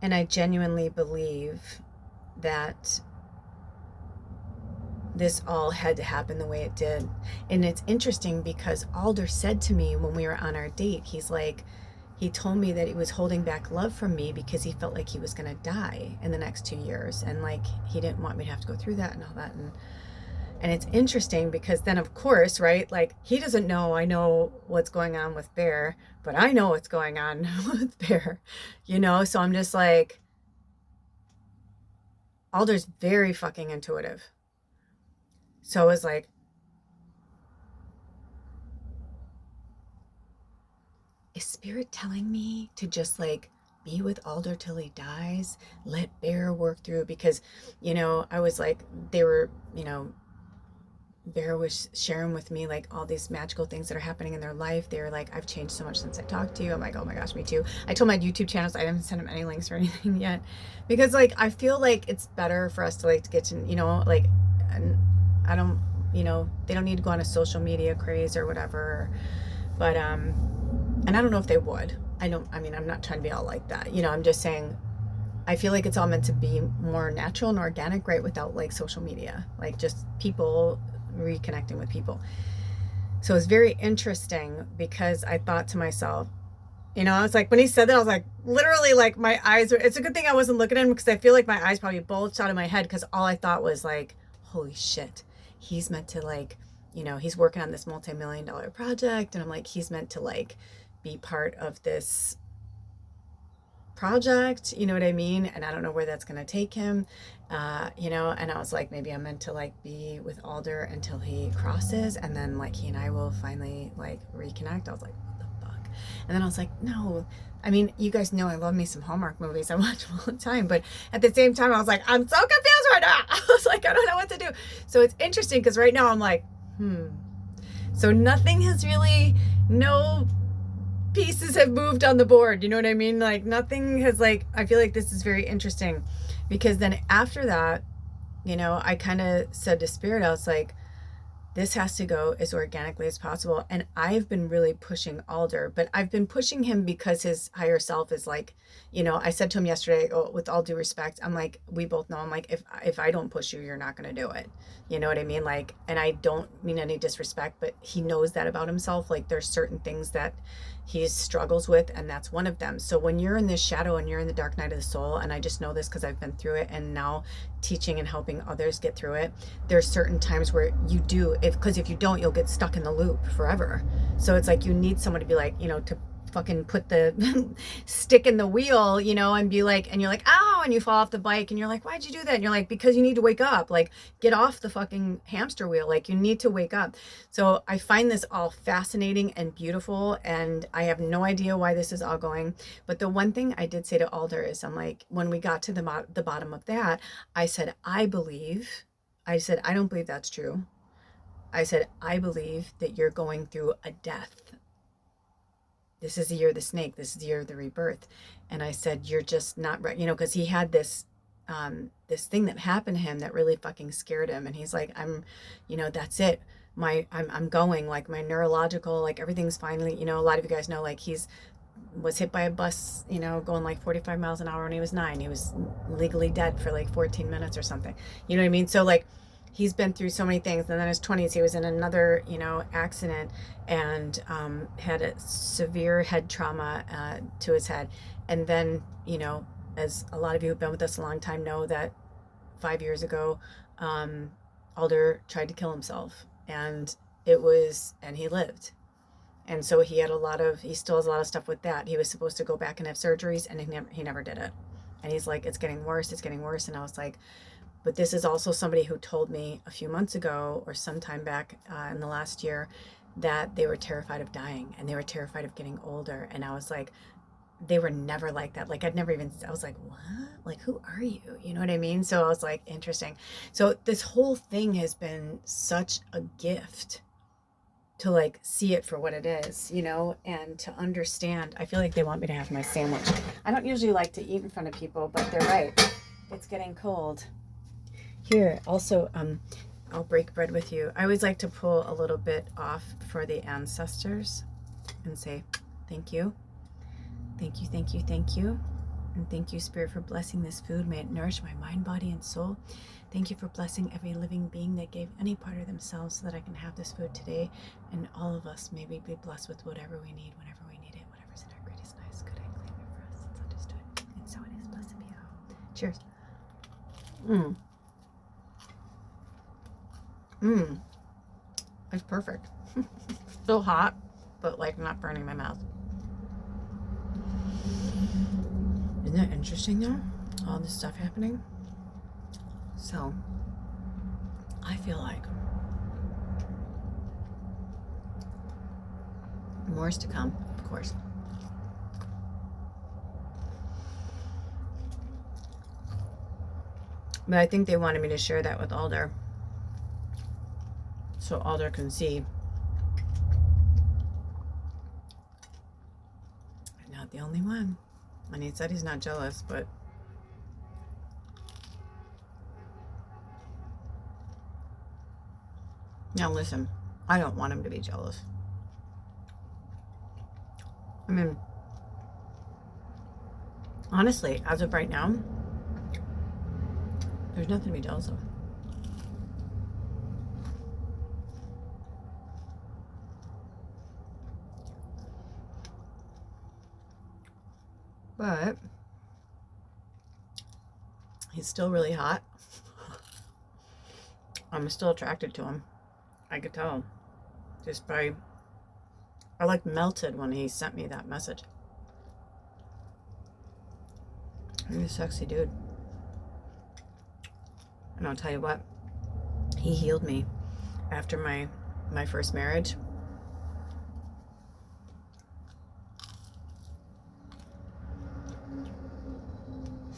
And I genuinely believe that this all had to happen the way it did. And it's interesting because Alder said to me when we were on our date, he told me that he was holding back love from me because he felt like he was going to die in the next 2 years. And like, he didn't want me to have to go through that and all that. And it's interesting because then, of course, right, like, he doesn't know I know what's going on with Bear, but I know what's going on with Bear, So I'm just like, Alder's very fucking intuitive. So I was like, is Spirit telling me to just like be with Alder till he dies? Let Bear work through? Because, you know, I was like, they were, you know, Bear was sharing with me like all these magical things that are happening in their life. They were like, I've changed so much since I talked to you. I'm like, oh my gosh, me too. I told my YouTube channels I haven't sent them any links or anything yet, because like I feel like it's better for us to like to get to, you know, like, and I don't, you know, they don't need to go on a social media craze or whatever. But and I don't know if they would. I mean, I'm not trying to be all like that. You know, I'm just saying I feel like it's all meant to be more natural and organic, right? Without like social media, like just people reconnecting with people. So it's very interesting because I thought to myself, you know, I was like, when he said that, I was like, literally, like my eyes are, it's a good thing I wasn't looking at him, because I feel like my eyes probably bulged out of my head, because all I thought was like, holy shit, he's meant to like, you know, he's working on this multi-million-dollar project, and I'm like, he's meant to like be part of this project, you know what I mean? And I don't know where that's going to take him, you know, and I was like, maybe I'm meant to like be with Alder until he crosses, and then like he and I will finally like reconnect. I was like, what the fuck? And then I was like, no, I mean, you guys know I love me some Hallmark movies. I watch them all the time, but at the same time I was like, I'm so confused right now. I was like, I don't know what to do. So it's interesting because right now I'm like, so nothing has really, no pieces have moved on the board, you know what I mean? Like nothing has, like, I feel like this is very interesting, because then after that, you know, I kind of said to Spirit, I was like, this has to go as organically as possible. And I've been really pushing Alder, but I've been pushing him because his higher self is like, you know, I said to him yesterday, oh, with all due respect, I'm like, we both know, I'm like, if I don't push you, you're not going to do it. You know what I mean? Like, and I don't mean any disrespect, but he knows that about himself. Like there's certain things that he struggles with, and that's one of them. So when you're in this shadow and you're in the dark night of the soul, and I just know this because I've been through it, and now teaching and helping others get through it, there's certain times where you do, because if you don't, you'll get stuck in the loop forever. So it's like you need someone to be like, you know, to fucking put the stick in the wheel, you know, and be like, and you're like, ow, and you fall off the bike, and you're like, why'd you do that? And you're like, because you need to wake up, like get off the fucking hamster wheel, like you need to wake up. So I find this all fascinating and beautiful, and I have no idea why this is all going. But the one thing I did say to Alder is, I'm like, when we got to the bottom of that, I said, I don't believe that's true. I said, I believe that you're going through a death. This is the year of the snake. This is the year of the rebirth. And I said, you're just not right. You know, because he had this thing that happened to him that really fucking scared him. And he's like, you know, that's it. I'm going, like my neurological, like everything's finally, you know, a lot of you guys know, like was hit by a bus, you know, going like 45 miles an hour when he was 9. He was legally dead for like 14 minutes or something. You know what I mean? So like, he's been through so many things. And then in his 20s, he was in another, you know, accident, and had a severe head trauma to his head. And then, you know, as a lot of you who've been with us a long time know, that 5 years ago, Alder tried to kill himself, and he lived. And so he still has a lot of stuff with that. He was supposed to go back and have surgeries, and he never did it. And he's like, it's getting worse. And I was like, but this is also somebody who told me a few months ago, or sometime back in the last year, that they were terrified of dying, and they were terrified of getting older. And I was like, they were never like that. Like I was like, what? Like, who are you? You know what I mean? So I was like, interesting. So this whole thing has been such a gift to like see it for what it is, you know, and to understand. I feel like they want me to have my sandwich. I don't usually like to eat in front of people, but they're right. It's getting cold. Here, also, I'll break bread with you. I always like to pull a little bit off for the ancestors and say, thank you. Thank you, thank you, thank you. And thank you, Spirit, for blessing this food. May it nourish my mind, body, and soul. Thank you for blessing every living being that gave any part of themselves so that I can have this food today. And all of us, may we be blessed with whatever we need, whenever we need it, whatever's in our greatest, nice, good, and clean for us. It's understood. And so it is. Blessed be all. Cheers. It's perfect. Still hot, but like not burning my mouth. Isn't that interesting though? All this stuff happening. So I feel like more is to come, of course. But I think they wanted me to share that with Alder, so Alder can see. I'm not the only one. And he said he's not jealous, but now listen, I don't want him to be jealous. I mean, honestly, as of right now, there's nothing to be jealous of. But he's still really hot. I'm still attracted to him. I could tell just by, I like melted when he sent me that message. He's a sexy dude. And I'll tell you what, he healed me after my first marriage.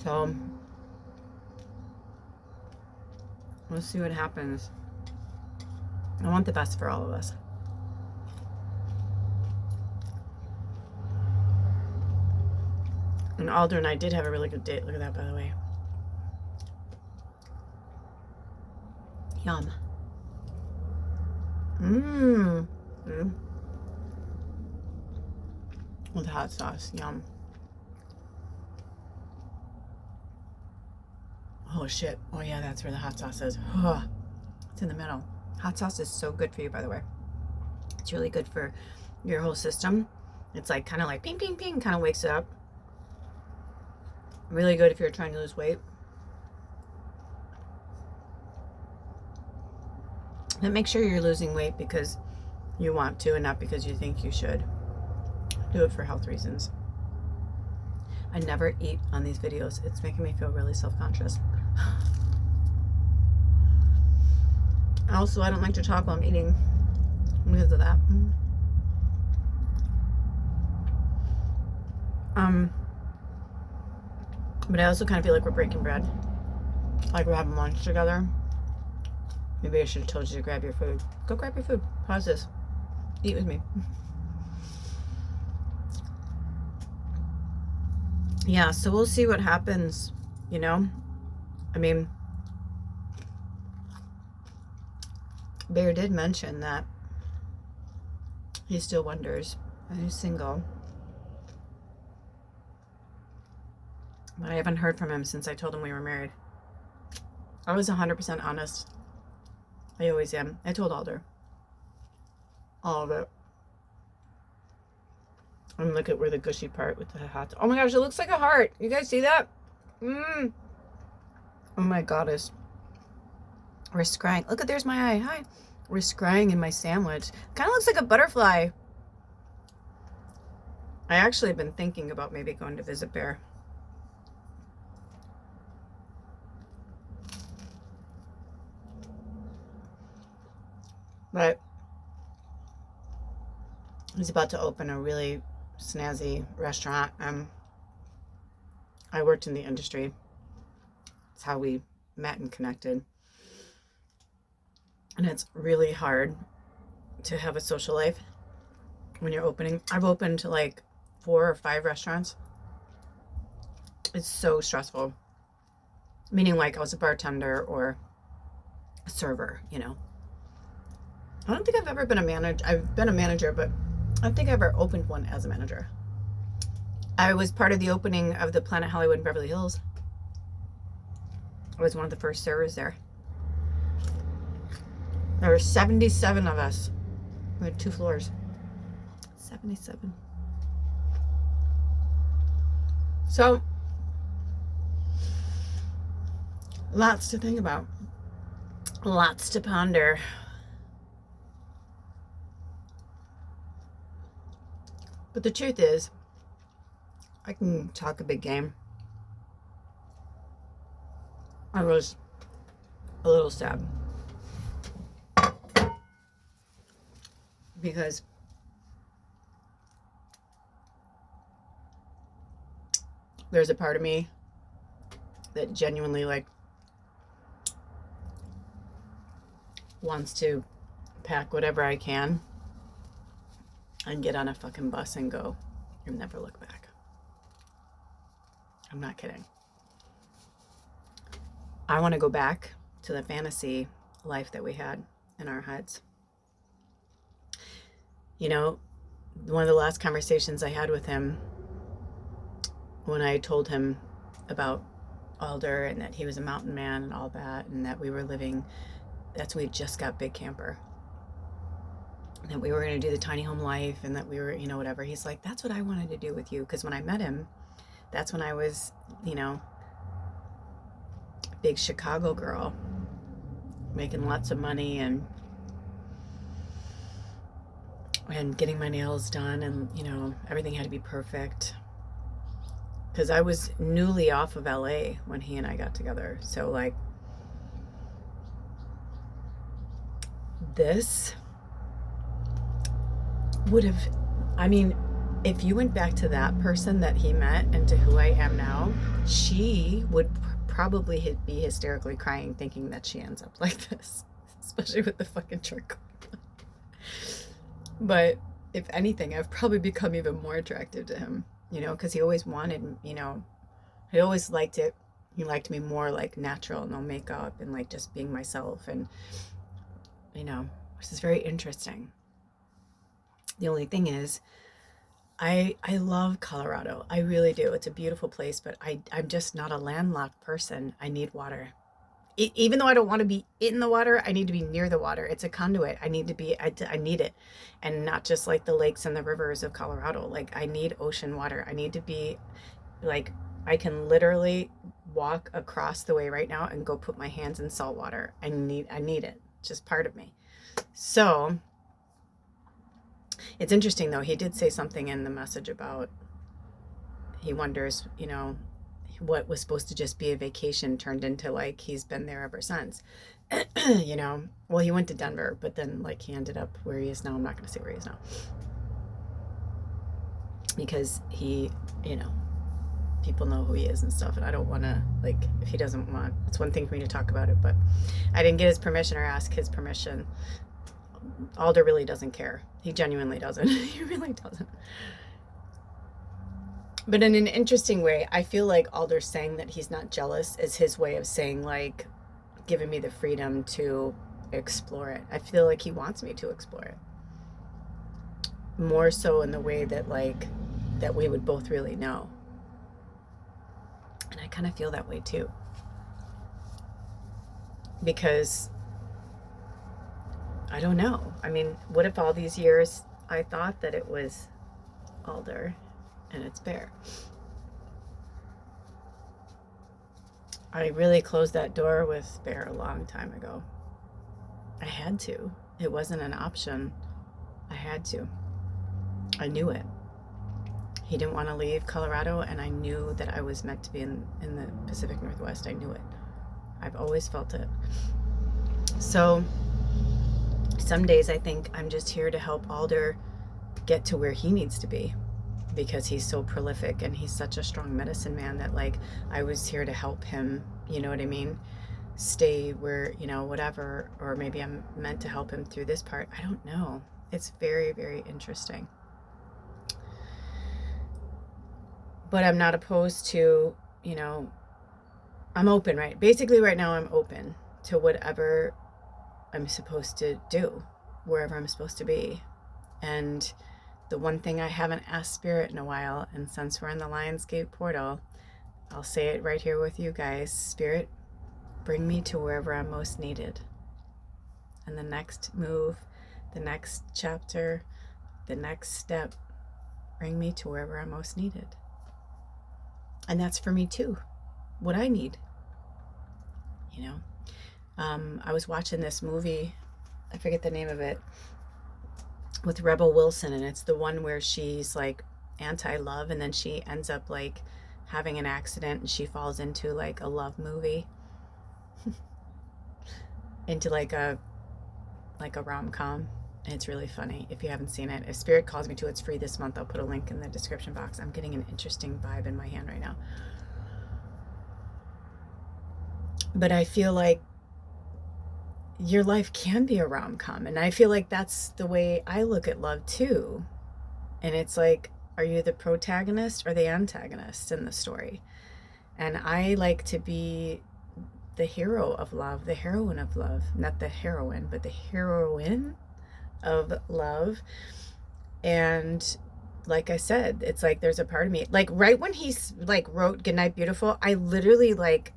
So we'll see what happens. I want the best for all of us. And Alder and I did have a really good date. Look at that, by the way. Yum. Mmm. With hot sauce. Yum. Oh, shit. Oh, yeah, that's where the hot sauce is. It's in the middle. Hot sauce is so good for you, by the way. It's really good for your whole system. It's like kind of like ping, ping, ping, kind of wakes it up. Really good if you're trying to lose weight. But make sure you're losing weight because you want to and not because you think you should. Do it for health reasons. I never eat on these videos. It's making me feel really self-conscious. Also, I don't like to talk while I'm eating because of that. But I also kind of feel like we're breaking bread. Like we're having lunch together. Maybe I should have told you to grab your food. Go grab your food. Pause this. Eat with me. Yeah, so we'll see what happens, you know? I mean, Bear did mention that he still wonders. And he's single. But I haven't heard from him since I told him we were married. I was 100% honest. I always am. I told Alder. All of it. And look at where the gushy part with the hot. Oh my gosh, it looks like a heart. You guys see that? Oh my goddess. We're scrying. Look at, there's my eye. Hi. We're scrying in my sandwich. Kind of looks like a butterfly. I actually have been thinking about maybe going to visit Bear. But he's about to open a really snazzy restaurant. I worked in the industry. That's how we met and connected. And it's really hard to have a social life when you're opening. I've opened like 4 or 5 restaurants. It's so stressful. Meaning like I was a bartender or a server, you know. I don't think I've ever been a manager. I've been a manager, but I don't think I ever opened one as a manager. I was part of the opening of the Planet Hollywood in Beverly Hills. I was one of the first servers there. There were 77 of us. We had 2 floors. 77. So, lots to think about. Lots to ponder. But the truth is, I can talk a big game. I was a little sad. Because there's a part of me that genuinely like wants to pack whatever I can and get on a fucking bus and go and never look back. I'm not kidding. I want to go back to the fantasy life that we had in our heads. You know, one of the last conversations I had with him, when I told him about Alder and that he was a mountain man and all that, and that we were living, that's when we just got big camper, that we were going to do the tiny home life, and that we were, you know, whatever. He's like, that's what I wanted to do with you. Because when I met him, that's when I was, you know, big Chicago girl, making lots of money and getting my nails done, and, you know, everything had to be perfect. Because I was newly off of LA when he and I got together. So, like, this would have, I mean, if you went back to that person that he met and to who I am now, she would probably be hysterically crying thinking that she ends up like this, especially with the fucking charcoal. But if anything, I've probably become even more attractive to him, you know, because he always wanted, you know, he always liked it. He liked me more like natural, no makeup, and like just being myself, and, you know, which is very interesting. The only thing is, I love Colorado. I really do. It's a beautiful place, but I'm just not a landlocked person. I need water. Even though I don't want to be in the water, I need to be near the water. It's a conduit. I need to be, I need it. And not just like the lakes and the rivers of Colorado. Like, I need ocean water. I need to be like, I can literally walk across the way right now and go put my hands in salt water. I need it. It's just part of me. So it's interesting though. He did say something in the message about, he wonders, you know, what was supposed to just be a vacation turned into like he's been there ever since. You know, well, he went to Denver, but then like he ended up where he is now. I'm not going to say where he is now, because he, you know, people know who he is and stuff, and I don't want to, like, if he doesn't want, it's one thing for me to talk about it, but I didn't get his permission or ask his permission. Alder really doesn't care. He genuinely doesn't. He really doesn't. But in an interesting way, I feel like Alder saying that he's not jealous is his way of saying, like, giving me the freedom to explore it. I feel like he wants me to explore it. More so in the way that, like, that we would both really know. And I kind of feel that way too. Because, I don't know. I mean, what if all these years I thought that it was Alder and it's Bear? I really closed that door with Bear a long time ago. I had to. It wasn't an option. I had to. I knew it. He didn't want to leave Colorado, and I knew that I was meant to be in the Pacific Northwest. I knew it. I've always felt it. So some days I think I'm just here to help Alder get to where he needs to be, because he's so prolific and he's such a strong medicine man that, like, I was here to help him, you know what I mean? Stay where, you know, whatever, or maybe I'm meant to help him through this part. I don't know. It's very, very interesting. But I'm not opposed to, you know, I'm open, right? Basically right now I'm open to whatever I'm supposed to do, wherever I'm supposed to be. And the one thing I haven't asked Spirit in a while, and since we're in the Lionsgate portal, I'll say it right here with you guys. Spirit, bring me to wherever I'm most needed. And the next move, the next chapter, the next step, bring me to wherever I'm most needed. And that's for me too, what I need, you know. I was watching this movie, I forget the name of it, with Rebel Wilson, and it's the one where she's like anti-love, and then she ends up like having an accident and she falls into like a love movie, into like a rom-com. And it's really funny if you haven't seen it. If Spirit calls me to, it's free this month. I'll put a link in the description box. I'm getting an interesting vibe in my hand right now. But I feel like your life can be a rom-com. And I feel like that's the way I look at love too. And it's like, are you the protagonist or the antagonist in the story? And I like to be the hero of love, the heroine of love, not the heroine, but the heroine of love. And like I said, it's like there's a part of me, like right when he's like wrote Goodnight Beautiful, I literally like,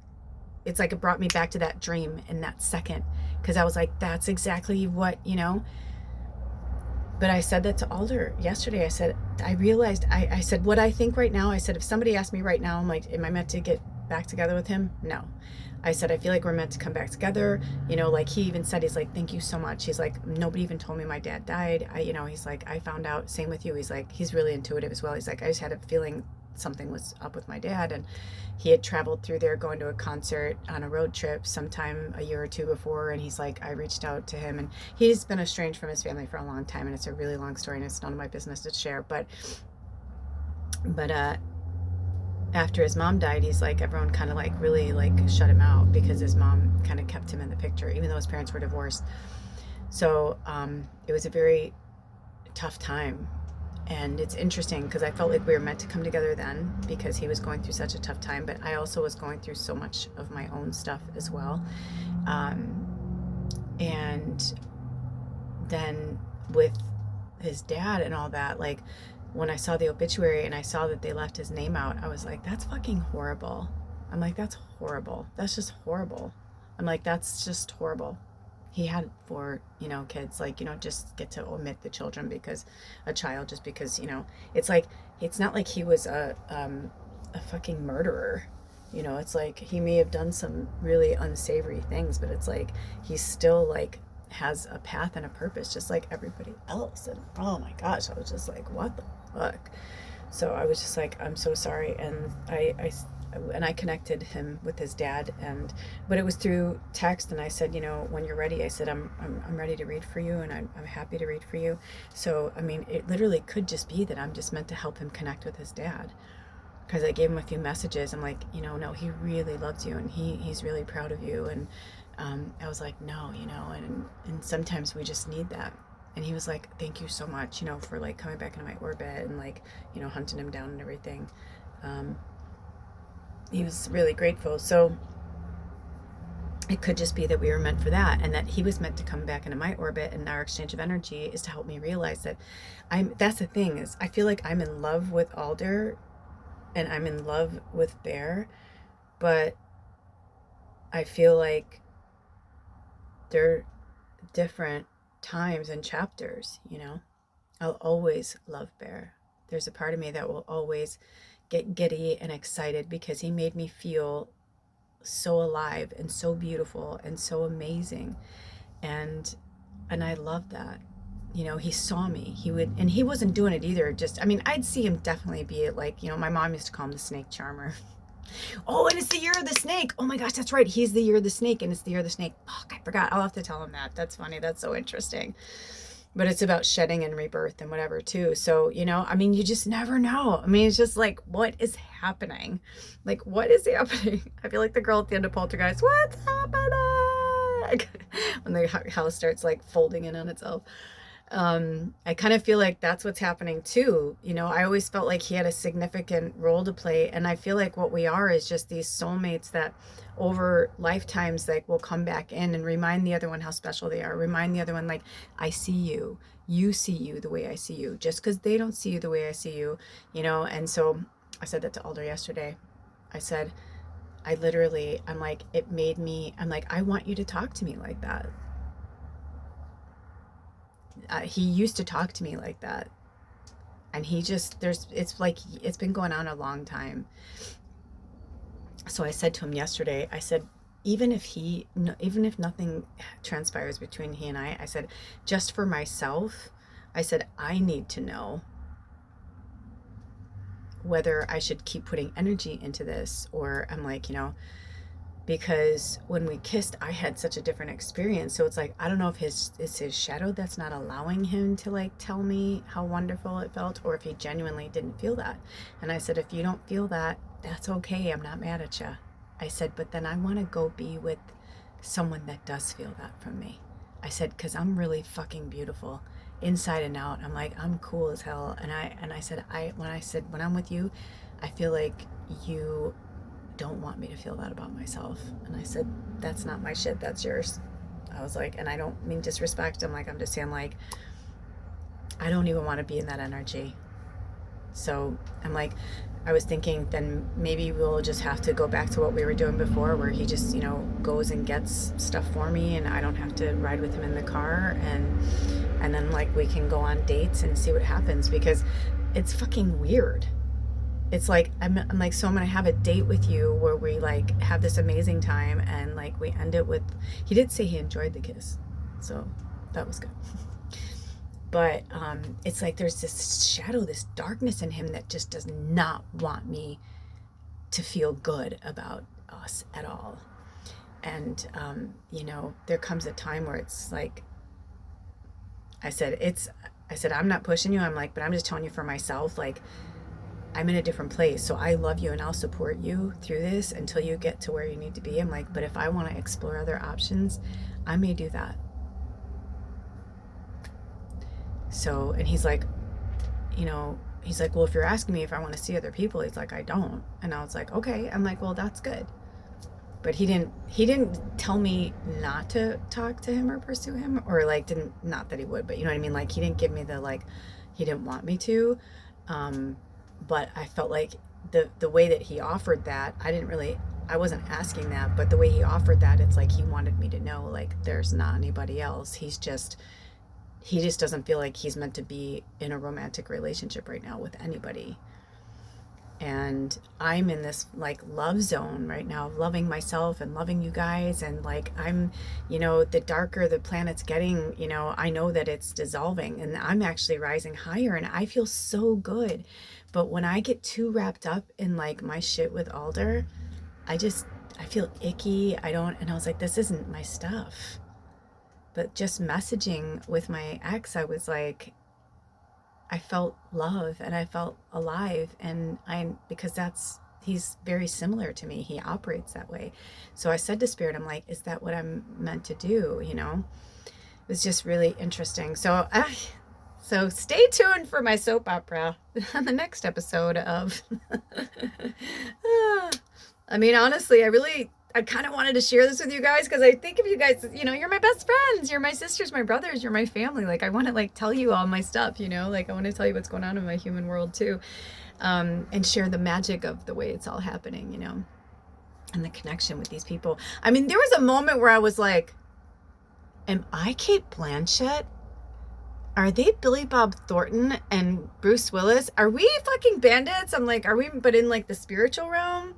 it's like it brought me back to that dream in that second, because I was like, that's exactly what, you know. But I said that to Alder yesterday. I said, I realized, I said, what I think right now, I said, if somebody asked me right now, I'm like, am I meant to get back together with him? No. I said, I feel like we're meant to come back together. You know, like he even said, he's like, thank you so much. He's like, nobody even told me my dad died. You know, he's like, I found out, same with you. He's like, he's really intuitive as well. He's like, I just had a feeling something was up with my dad. And he had traveled through there going to a concert on a road trip sometime a year or two before. And he's like, I reached out to him, and he's been estranged from his family for a long time. And it's a really long story, and it's none of my business to share. But after his mom died, he's like, everyone kind of like really like shut him out, because his mom kind of kept him in the picture, even though his parents were divorced. So it was a very tough time. And it's interesting because I felt like we were meant to come together then, because he was going through such a tough time, but I also was going through so much of my own stuff as well. And then with his dad and all that, like when I saw the obituary and I saw that they left his name out, I was like, that's fucking horrible. I'm like, that's horrible. That's just horrible. I'm like, that's just horrible. He had 4, you know, kids. Like, you don't just get to omit the children because a child, just because, you know, it's like, it's not like he was a fucking murderer. You know, it's like he may have done some really unsavory things, but it's like he's still like has a path and a purpose just like everybody else. And oh my gosh, I was just like, what the fuck? So I was just like, I'm so sorry. And I connected him with his dad, but it was through text. And I said, you know, when you're ready, I said, I'm ready to read for you, and I'm happy to read for you. So I mean, it literally could just be that I'm just meant to help him connect with his dad, because I gave him a few messages. I'm like, you know, no, he really loves you, and he's really proud of you. And I was like, no, you know, and sometimes we just need that. And he was like, thank you so much, you know, for like coming back into my orbit and like, you know, hunting him down and everything. He was really grateful. So it could just be that we were meant for that, and that he was meant to come back into my orbit, and our exchange of energy is to help me realize that that's the thing, is I feel like I'm in love with Alder and I'm in love with Bear, but I feel like they're different times and chapters, you know. I'll always love Bear. There's a part of me that will always get giddy and excited, because he made me feel so alive and so beautiful and so amazing. And I love that. You know, he saw me. And he wasn't doing it either. Just, I mean, I'd see him definitely be it, like, you know, my mom used to call him the snake charmer. Oh, and it's the year of the snake. Oh my gosh, that's right. He's the year of the snake, and it's the year of the snake. Fuck, I forgot. I'll have to tell him that. That's funny. That's so interesting. But it's about shedding and rebirth and whatever too. So, you know, I mean, you just never know. I mean, it's just like, what is happening? Like, what is happening? I feel like the girl at the end of Poltergeist. What's happening? When the house starts like folding in on itself. I kind of feel like that's what's happening too. You know, I always felt like he had a significant role to play. And I feel like what we are is just these soulmates that over lifetimes, like, will come back in and remind the other one how special they are. Remind the other one, like, I see you. You see you the way I see you. Just because they don't see you the way I see you, you know? And so I said that to Alder yesterday. I said, I'm like, it made me, I'm like, I want you to talk to me like that. He used to talk to me like that, and he just, it's like, it's been going on a long time. So I said to him yesterday, I said, even if nothing transpires between he and I said, just for myself, I said, I need to know whether I should keep putting energy into this, or I'm like, you know, because when we kissed, I had such a different experience. So it's like, I don't know if it's his shadow that's not allowing him to like tell me how wonderful it felt, or if he genuinely didn't feel that. And I said, if you don't feel that, that's okay. I'm not mad at you. I said, but then I want to go be with someone that does feel that from me. I said, because I'm really fucking beautiful inside and out. I'm like, I'm cool as hell. And I said, when I'm with you, I feel like you don't want me to feel that about myself. And I said, that's not my shit, that's yours. I was like, and I don't mean disrespect. I'm just saying, like, I don't even want to be in that energy. So I'm like, I was thinking then maybe we'll just have to go back to what we were doing before, where he just, goes and gets stuff for me and I don't have to ride with him in the car, and then like we can go on dates and see what happens, because it's fucking weird. It's like, I'm like, so I'm going to have a date with you where we like have this amazing time, and like we end it with, he did say he enjoyed the kiss. So that was good. But it's like there's this shadow, this darkness in him that just does not want me to feel good about us at all. And, there comes a time where it's like, I said, I'm not pushing you. I'm like, but I'm just telling you for myself, like, I'm in a different place. So I love you and I'll support you through this until you get to where you need to be. I'm like, but if I want to explore other options, I may do that. So, and he's like, well, if you're asking me if I want to see other people, he's like, I don't. And I was like, okay. I'm like, well, that's good. But he didn't tell me not to talk to him or pursue him, or like, not that he would, but you know what I mean? Like, he didn't give me the, like, he didn't want me to. But I felt like the way that he offered that, I wasn't asking that, but the way he offered that, it's like he wanted me to know, like, there's not anybody else. He just doesn't feel like he's meant to be in a romantic relationship right now with anybody. And I'm in this like love zone right now, loving myself and loving you guys. And like, I'm, the darker the planet's getting, I know that it's dissolving and I'm actually rising higher and I feel so good. But when I get too wrapped up in like my shit with Alder, I feel icky. And I was like, this isn't my stuff. But just messaging with my ex, I was like, I felt love and I felt alive, and because he's very similar to me. He operates that way. So I said to Spirit, I'm like, is that what I'm meant to do? It was just really interesting. So stay tuned for my soap opera on the next episode of, honestly, I kind of wanted to share this with you guys because I think of you guys, you're my best friends, you're my sisters, my brothers, you're my family. Like, I want to like tell you all my stuff, like I want to tell you what's going on in my human world too, and share the magic of the way it's all happening, and the connection with these people. There was a moment where I was like, am I Kate Blanchett? Are they Billy Bob Thornton and Bruce Willis? Are we fucking bandits? I'm like, are we, but in like the spiritual realm?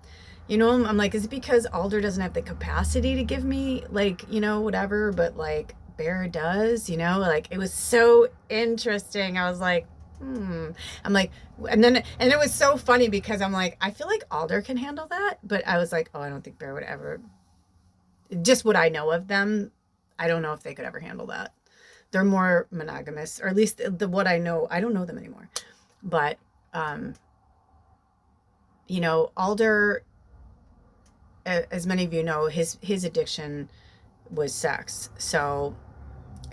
I'm like, is it because Alder doesn't have the capacity to give me like, whatever, but like Bear does, like it was so interesting. I was like, I'm like, and it was so funny because I'm like, I feel like Alder can handle that, but I was like, oh, I don't think Bear would ever, just what I know of them, I don't know if they could ever handle that. They're more monogamous, or at least what I know, I don't know them anymore, but, Alder, as many of you know, his addiction was sex. So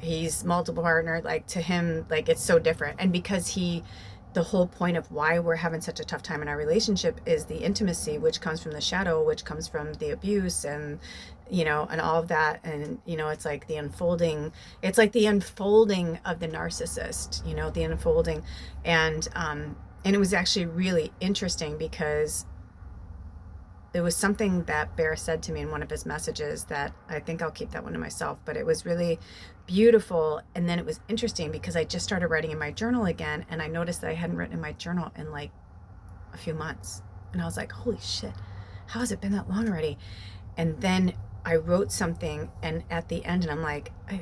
he's multiple partner, like to him, like it's so different. And because the whole point of why we're having such a tough time in our relationship is the intimacy, which comes from the shadow, which comes from the abuse and, and all of that. And, it's like the unfolding of the narcissist, the unfolding. And it was actually really interesting because there was something that Bear said to me in one of his messages that I think I'll keep that one to myself, but it was really beautiful. And then it was interesting because I just started writing in my journal again, and I noticed that I hadn't written in my journal in like a few months. And I was like, holy shit, how has it been that long already? And then I wrote something, and at the end, and I'm like, I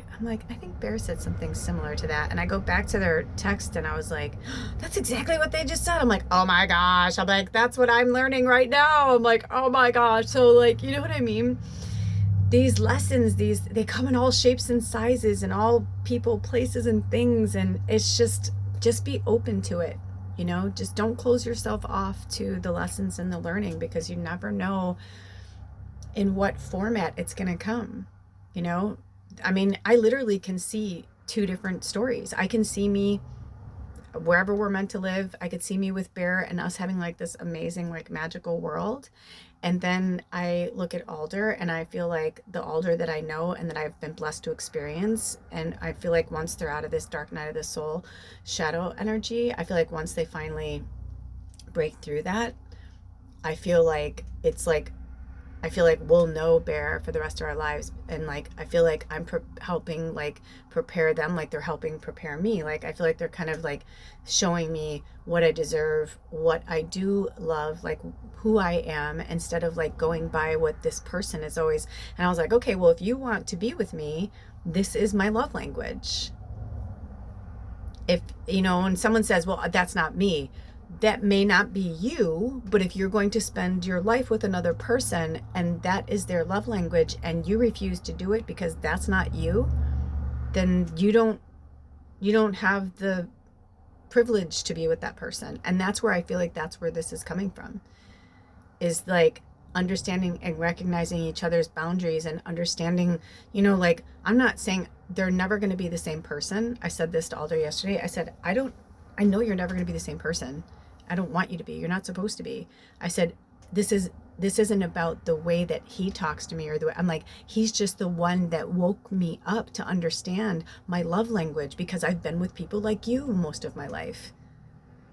think Bear said something similar to that. And I go back to their text, and I was like, that's exactly what they just said. I'm like, oh my gosh. I'm like, that's what I'm learning right now. I'm like, oh my gosh. So like, you know what I mean? These lessons, they come in all shapes and sizes and all people, places, and things. And it's just be open to it. Just don't close yourself off to the lessons and the learning, because you never know in what format it's going to come. You know, I mean, I literally can see two different stories. I can see me wherever we're meant to live. I could see me with Bear and us having like this amazing, like magical world. And then I look at Alder and I feel like the Alder that I know and that I've been blessed to experience. And I feel like once they're out of this dark night of the soul shadow energy, I feel like once they finally break through that, I feel like it's like I feel like we'll know Bear for the rest of our lives. And like, I feel like I'm helping like prepare them, like they're helping prepare me. Like, I feel like they're kind of like showing me what I deserve, what I do love, like who I am, instead of like going by what this person is always. And I was like, okay, well, if you want to be with me, this is my love language. If, you know, when someone says, well, that's not me, that may not be you, but if you're going to spend your life with another person and that is their love language and you refuse to do it because that's not you, then you don't have the privilege to be with that person. And that's where I feel like that's where this is coming from, is like understanding and recognizing each other's boundaries and understanding, you know, like I'm not saying they're never going to be the same person. I said this to Alder yesterday. I said, I know you're never going to be the same person. I don't want you to be. You're not supposed to be. I said, this isn't about the way that he talks to me or the way I'm like, he's just the one that woke me up to understand my love language, because I've been with people like you most of my life.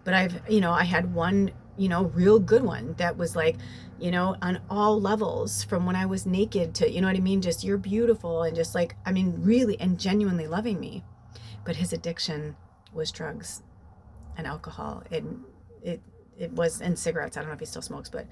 But I had one, real good one that was like, on all levels, from when I was naked to, you know what I mean? Just, you're beautiful, and just like, I mean, really and genuinely loving me. But his addiction was drugs and alcohol, and it was, and cigarettes. I don't know if he still smokes, but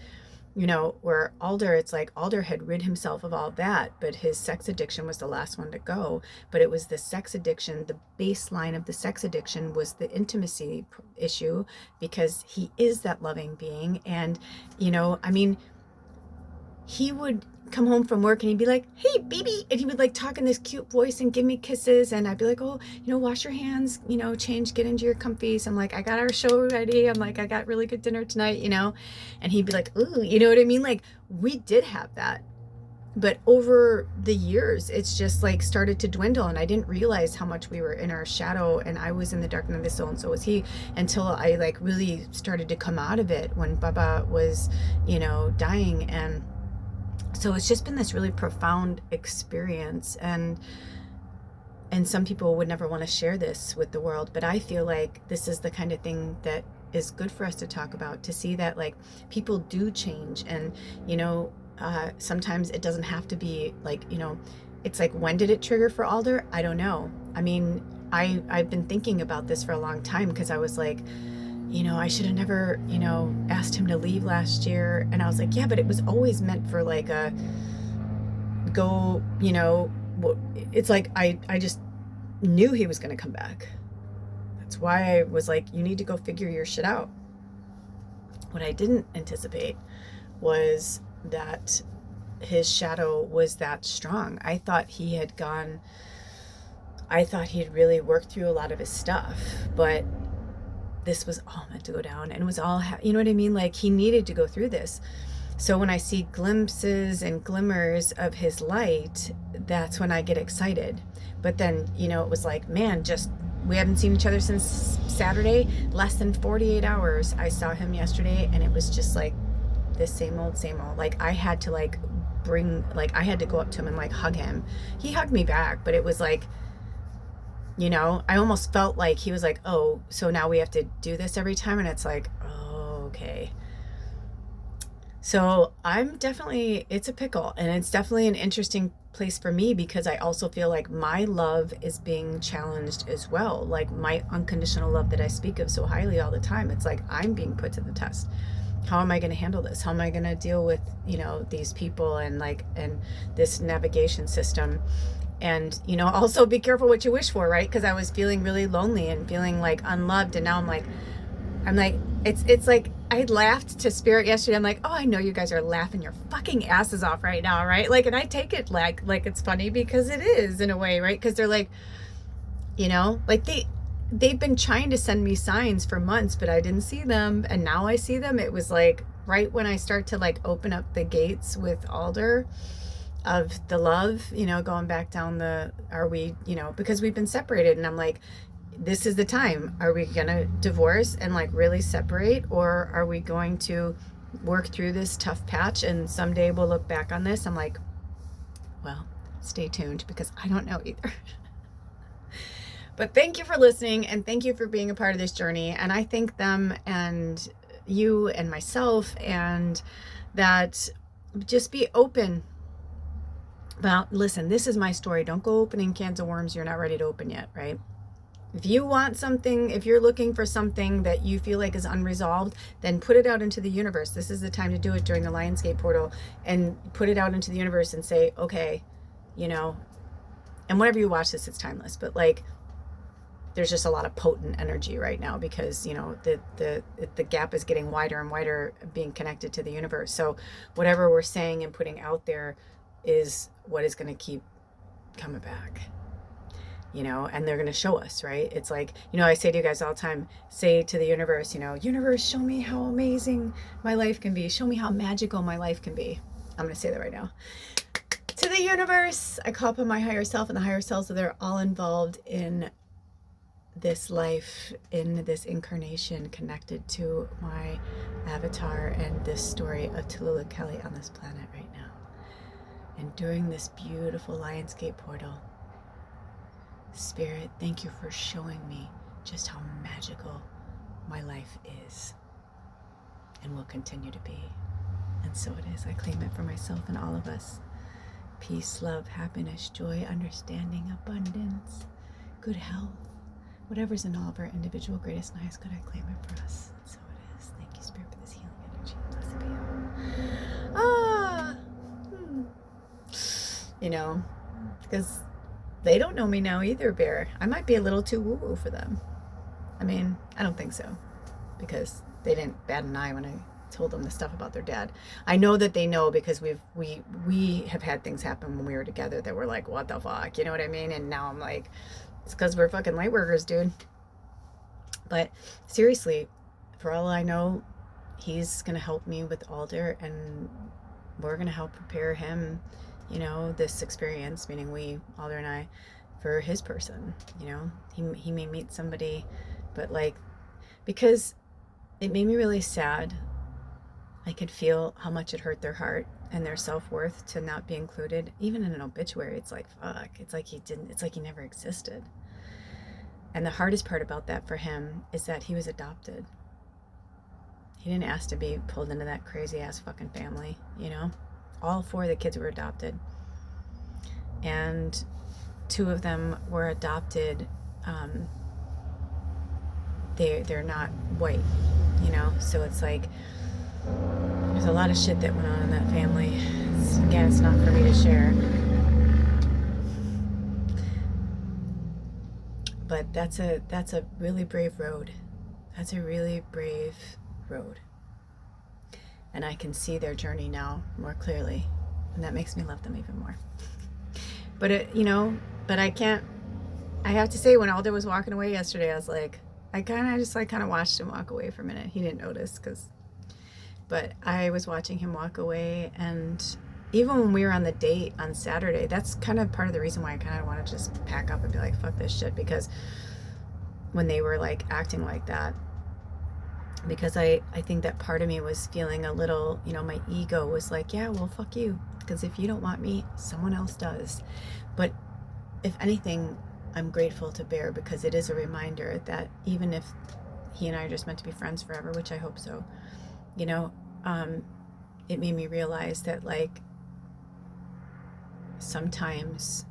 where Alder, it's like Alder had rid himself of all that, but his sex addiction was the last one to go. But it was the sex addiction, the baseline of the sex addiction was the intimacy issue, because he is that loving being. And, I mean, he would come home from work and he'd be like, hey, baby. And he would like talk in this cute voice and give me kisses. And I'd be like, oh, wash your hands, change, get into your comfies. I'm like, I got our show ready. I'm like, I got really good dinner tonight, and he'd be like, ooh, you know what I mean? Like, we did have that. But over the years, it's just like started to dwindle. And I didn't realize how much we were in our shadow, and I was in the dark night of the soul, and so was he, until I like really started to come out of it when Baba was, dying. And so it's just been this really profound experience, and some people would never want to share this with the world, but I feel like this is the kind of thing that is good for us to talk about, to see that like people do change. And sometimes it doesn't have to be like, it's like, when did it trigger for Alder? I don't know. I mean, I've been thinking about this for a long time, because I was like, I should have never, asked him to leave last year. And I was like, yeah, but it was always meant for like a go, it's like, I just knew he was going to come back. That's why I was like, you need to go figure your shit out. What I didn't anticipate was that his shadow was that strong. I thought he had really worked through a lot of his stuff, but this was all meant to go down, and it was all, you know what I mean? Like, he needed to go through this. So when I see glimpses and glimmers of his light, that's when I get excited. But then, it was like, man, we haven't seen each other since Saturday, less than 48 hours. I saw him yesterday, and it was just like this same old. Like, I had to I had to go up to him and like hug him. He hugged me back, but it was like, I almost felt like he was like, oh, so now we have to do this every time. And it's like, oh, okay. So it's a pickle, and it's definitely an interesting place for me, because I also feel like my love is being challenged as well. Like, my unconditional love that I speak of so highly all the time, it's like I'm being put to the test. How am I going to handle this? How am I going to deal with, these people and this navigation system? And, also be careful what you wish for, right? Because I was feeling really lonely and feeling like unloved. And now I'm like, it's like, I laughed to Spirit yesterday. I'm like, oh, I know you guys are laughing your fucking asses off right now, right? Like, and I take it like it's funny, because it is in a way, right? Because they're like, like they've been trying to send me signs for months, but I didn't see them. And now I see them. It was like right when I start to like open up the gates with Alder, of the love, you know, going back down the, are we, you know, because we've been separated, and I'm like, this is the time. Are we going to divorce and like really separate, or are we going to work through this tough patch and someday we'll look back on this? I'm like, well, stay tuned, because I don't know either. But thank you for listening, and thank you for being a part of this journey. And I thank them and you and myself, and that just be open. Well, listen, this is my story. Don't go opening cans of worms you're not ready to open yet, right? If you want something, if you're looking for something that you feel like is unresolved, then put it out into the universe. This is the time to do it during the Lionsgate portal, and put it out into the universe and say, okay, you know, and whenever you watch this, it's timeless, but like, there's just a lot of potent energy right now, because, you know, the gap is getting wider and wider being connected to the universe. So whatever we're saying and putting out there is what is going to keep coming back, you know, and they're going to show us, right? It's like, you know, I say to you guys all the time, say to the universe, you know, universe, show me how amazing my life can be. Show me how magical my life can be. I'm going to say that right now. To the universe, I call upon my higher self and the higher selves, so they're all involved in this life, in this incarnation, connected to my avatar and this story of Tallulah Kelly on this planet right now. And during this beautiful Lionsgate portal, Spirit, thank you for showing me just how magical my life is and will continue to be. And so it is. I claim it for myself and all of us. Peace, love, happiness, joy, understanding, abundance, good health. Whatever's in all of our individual greatest and highest good, I claim it for us. And so it is. Thank you, Spirit, for this healing energy. Blessed be you. You know, because they don't know me now either, Bear. I might be a little too woo-woo for them. I mean, I don't think so, because they didn't bat an eye when I told them the stuff about their dad. I know that they know, because we have had things happen when we were together that were like, what the fuck? You know what I mean? And now I'm like, it's because we're fucking light workers, dude. But seriously, for all I know, he's going to help me with Alder, and we're going to help prepare him, you know, this experience, meaning we, Alder and I, for his person. You know, he may meet somebody, but like, because it made me really sad. I could feel how much it hurt their heart and their self-worth to not be included, even in an obituary. It's like, fuck, it's like he never existed. And the hardest part about that for him is that he was adopted. He didn't ask to be pulled into that crazy ass fucking family, you know? All 4 of the kids were adopted. And 2 of them were adopted. They're not white, you know? So it's like, there's a lot of shit that went on in that family. Again, it's not for me to share. But that's a really brave road. That's a really brave road. And I can see their journey now more clearly. And that makes me love them even more. But I have to say, when Alder was walking away yesterday, I was like, I kind of watched him walk away for a minute. He didn't notice, but I was watching him walk away. And even when we were on the date on Saturday, that's kind of part of the reason why I kind of want to just pack up and be like, fuck this shit. Because when they were like acting like that, because I think that part of me was feeling a little, you know, my ego was like, yeah, well, fuck you. Because if you don't want me, someone else does. But if anything, I'm grateful to Bear, because it is a reminder that even if he and I are just meant to be friends forever, which I hope so, you know, it made me realize that, like, sometimes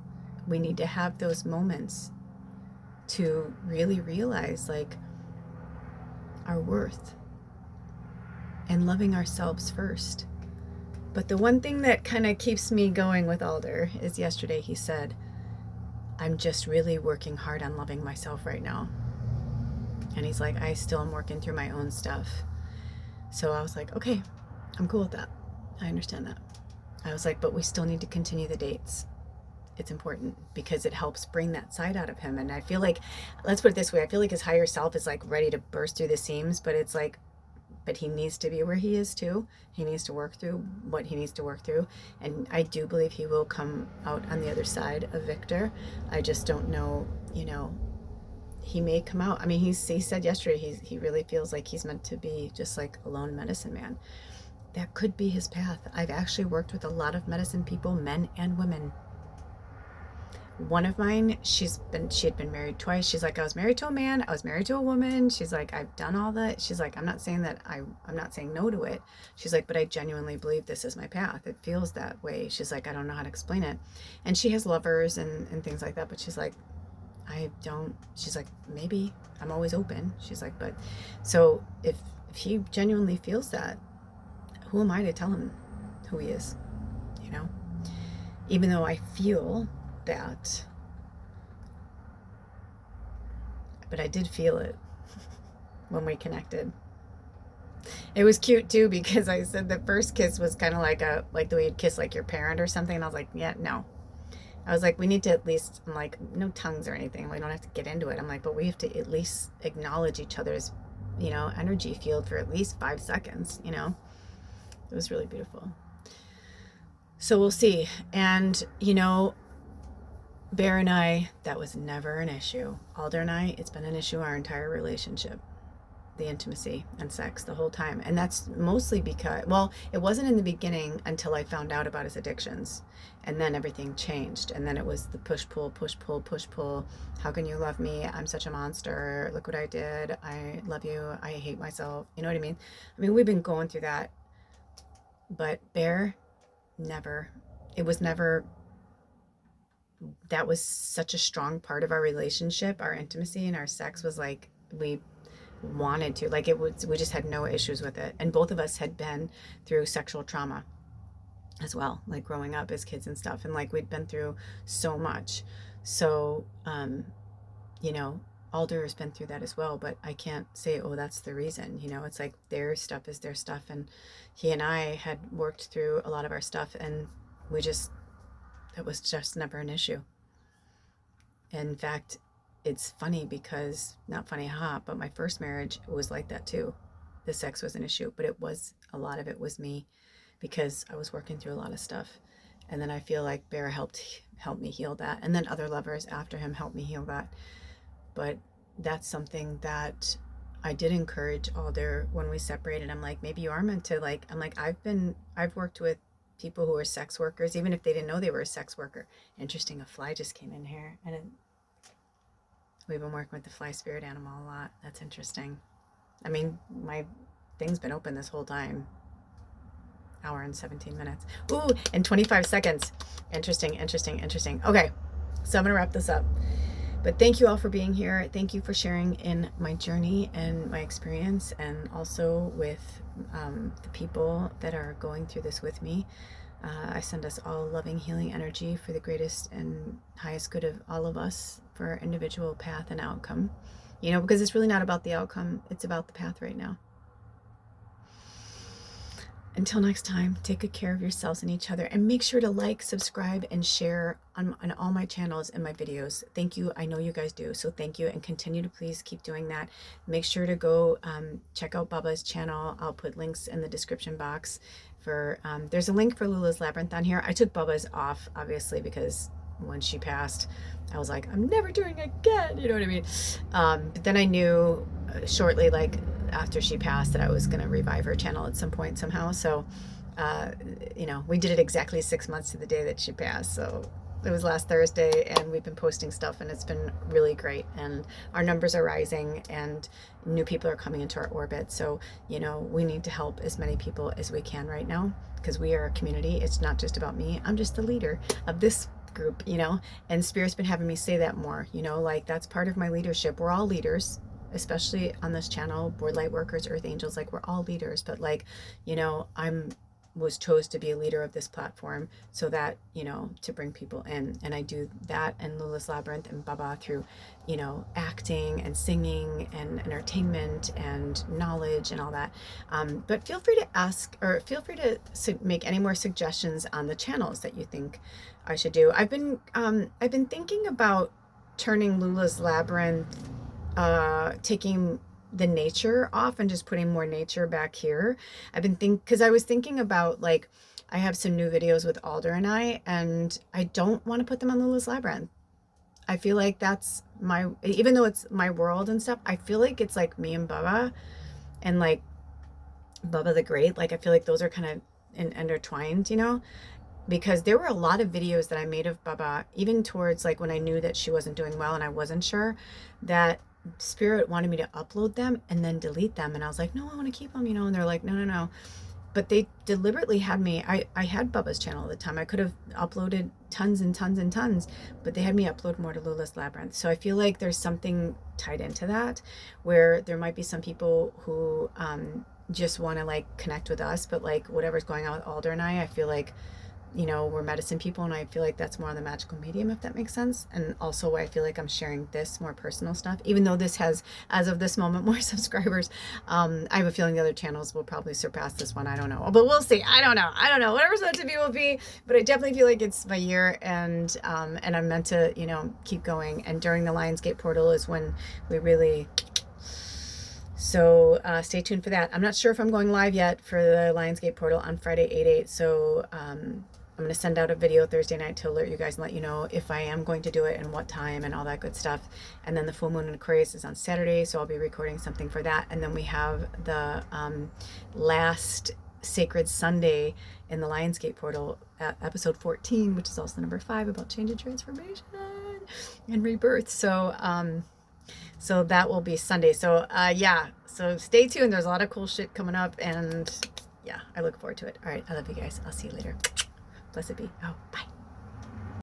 we need to have those moments to really realize, like, our worth and loving ourselves first. But the one thing that kind of keeps me going with Alder is yesterday he said, I'm just really working hard on loving myself right now. And he's like, I still am working through my own stuff. So I was like, okay, I'm cool with that. I understand that. I was like, but we still need to continue the dates. It's important because it helps bring that side out of him. And I feel like, let's put it this way, I feel like his higher self is like ready to burst through the seams, but it's like but he needs to be where he is too. He needs to work through what he needs to work through. And I do believe he will come out on the other side of victor. I just don't know, he may come out. I mean, he said yesterday he really feels like he's meant to be just like a lone medicine man. That could be his path. I've actually worked with a lot of medicine people, men and women. One of mine, she had been married twice. She's like, I was married to a man, I was married to a woman. She's like, I've done all that. She's like, I'm not saying that I'm not saying no to it. She's like, but I genuinely believe this is my path. It feels that way. She's like, I don't know how to explain it. And she has lovers and things like that, but she's like, she's like, maybe, I'm always open. She's like, but so if he genuinely feels that, who am I to tell him who he is? Even though I feel that, but I did feel it when we connected. It was cute too, because I said the first kiss was kind of like the way you'd kiss like your parent or something. And I was like, yeah, no. I was like, we need to at least, I'm like, no tongues or anything. We don't have to get into it. I'm like, but we have to at least acknowledge each other's, energy field for at least 5 seconds, It was really beautiful. So we'll see. And, Bear and I, that was never an issue. Alder and I, it's been an issue our entire relationship. The intimacy and sex the whole time. And that's mostly because, well, it wasn't in the beginning until I found out about his addictions. And then everything changed. And then it was the push, pull, push, pull, push, pull. How can you love me? I'm such a monster. Look what I did. I love you. I hate myself. You know what I mean? I mean, we've been going through that. But Bear, never. It was never, that was such a strong part of our relationship. Our intimacy and our sex was like, we wanted to, like, we just had no issues with it. And both of us had been through sexual trauma as well, like growing up as kids and stuff, and like we'd been through so much. So Alder has been through that as well, but I can't say, oh, that's the reason. It's like their stuff is their stuff, and he and I had worked through a lot of our stuff, and it was just never an issue. In fact, it's funny because, not funny, but my first marriage was like that too. The sex was an issue, but a lot of it was me, because I was working through a lot of stuff. And then I feel like Bear helped me heal that. And then other lovers after him helped me heal that. But that's something that I did encourage Alder when we separated. I'm like, maybe you are meant to, like, I'm like, I've worked with people who are sex workers, even if they didn't know they were a sex worker. Interesting, a fly just came in here. We've been working with the fly spirit animal a lot. That's interesting. I mean, my thing's been open this whole time. Hour and 17 minutes. Ooh, and 25 seconds. Interesting. Okay, so I'm going to wrap this up. But thank you all for being here. Thank you for sharing in my journey and my experience, and also with the people that are going through this with me. I send us all loving, healing energy for the greatest and highest good of all of us, for our individual path and outcome. Because it's really not about the outcome. It's about the path right now. Until next time, take good care of yourselves and each other, and make sure to like, subscribe, and share on all my channels and my videos. Thank you. I know you guys do, so thank you, and continue to please keep doing that. Make sure to go check out Bubba's channel. I'll put links in the description box. There's a link for Lula's Labyrinth on here. I took Bubba's off, obviously, because when she passed, I was like, I'm never doing it again. You know what I mean? But then I knew shortly, like, after she passed, that I was going to revive her channel at some point somehow. So, we did it exactly 6 months to the day that she passed. So it was last Thursday, and we've been posting stuff, and it's been really great. And our numbers are rising, and new people are coming into our orbit. So, we need to help as many people as we can right now, because we are a community. It's not just about me. I'm just the leader of this group, and Spirit's been having me say that more, like, that's part of my leadership. We're all leaders, especially on this channel. We're light workers, earth angels, like, we're all leaders. But, like, was chose to be a leader of this platform, so that, to bring people in. And I do that and Lula's Labyrinth and Baba through, acting and singing and entertainment and knowledge and all that. But feel free to ask, or feel free to make any more suggestions on the channels that you think I should do. I've been thinking about turning Lula's Labyrinth, taking the nature off and just putting more nature back here. Because I was thinking about, like, I have some new videos with Alder and I don't want to put them on Lula's Labyrinth. I feel like that's even though it's my world and stuff, I feel like it's like me and Bubba and like Bubba the Great. Like, I feel like those are kind of intertwined, you know, because there were a lot of videos that I made of Bubba, even towards like when I knew that she wasn't doing well and I wasn't sure, that Spirit wanted me to upload them and then delete them. And I was like, no, I want to keep them, you know, and they're like, no, no, no. But they deliberately had me, I had Bubba's channel at the time. I could have uploaded tons and tons and tons, but they had me upload more to Lula's Labyrinth. So I feel like there's something tied into that, where there might be some people who just want to like connect with us, but like whatever's going on with Alder and I feel like, you know, we're medicine people, and I feel like that's more on the magical medium, if that makes sense. And also I feel like I'm sharing this more personal stuff, even though this has, as of this moment, more subscribers. I have a feeling the other channels will probably surpass this one. I don't know, but we'll see. I don't know. Whatever's meant to be will be, but I definitely feel like it's my year, and I'm meant to, you know, keep going. And during the Lionsgate portal is when we really... So stay tuned for that. I'm not sure if I'm going live yet for the Lionsgate portal on Friday 8/8. So I'm going to send out a video Thursday night to alert you guys and let you know if I am going to do it and what time and all that good stuff. And then the full moon in Aquarius is on Saturday, so I'll be recording something for that. And then we have the last Sacred Sunday in the Lionsgate portal, episode 14, which is also number 5, about change and transformation and rebirth. So so that will be Sunday. So yeah, so stay tuned. There's a lot of cool shit coming up, and yeah, I look forward to it. All right, I love you guys. I'll see you later. Blessed be. Oh, bye.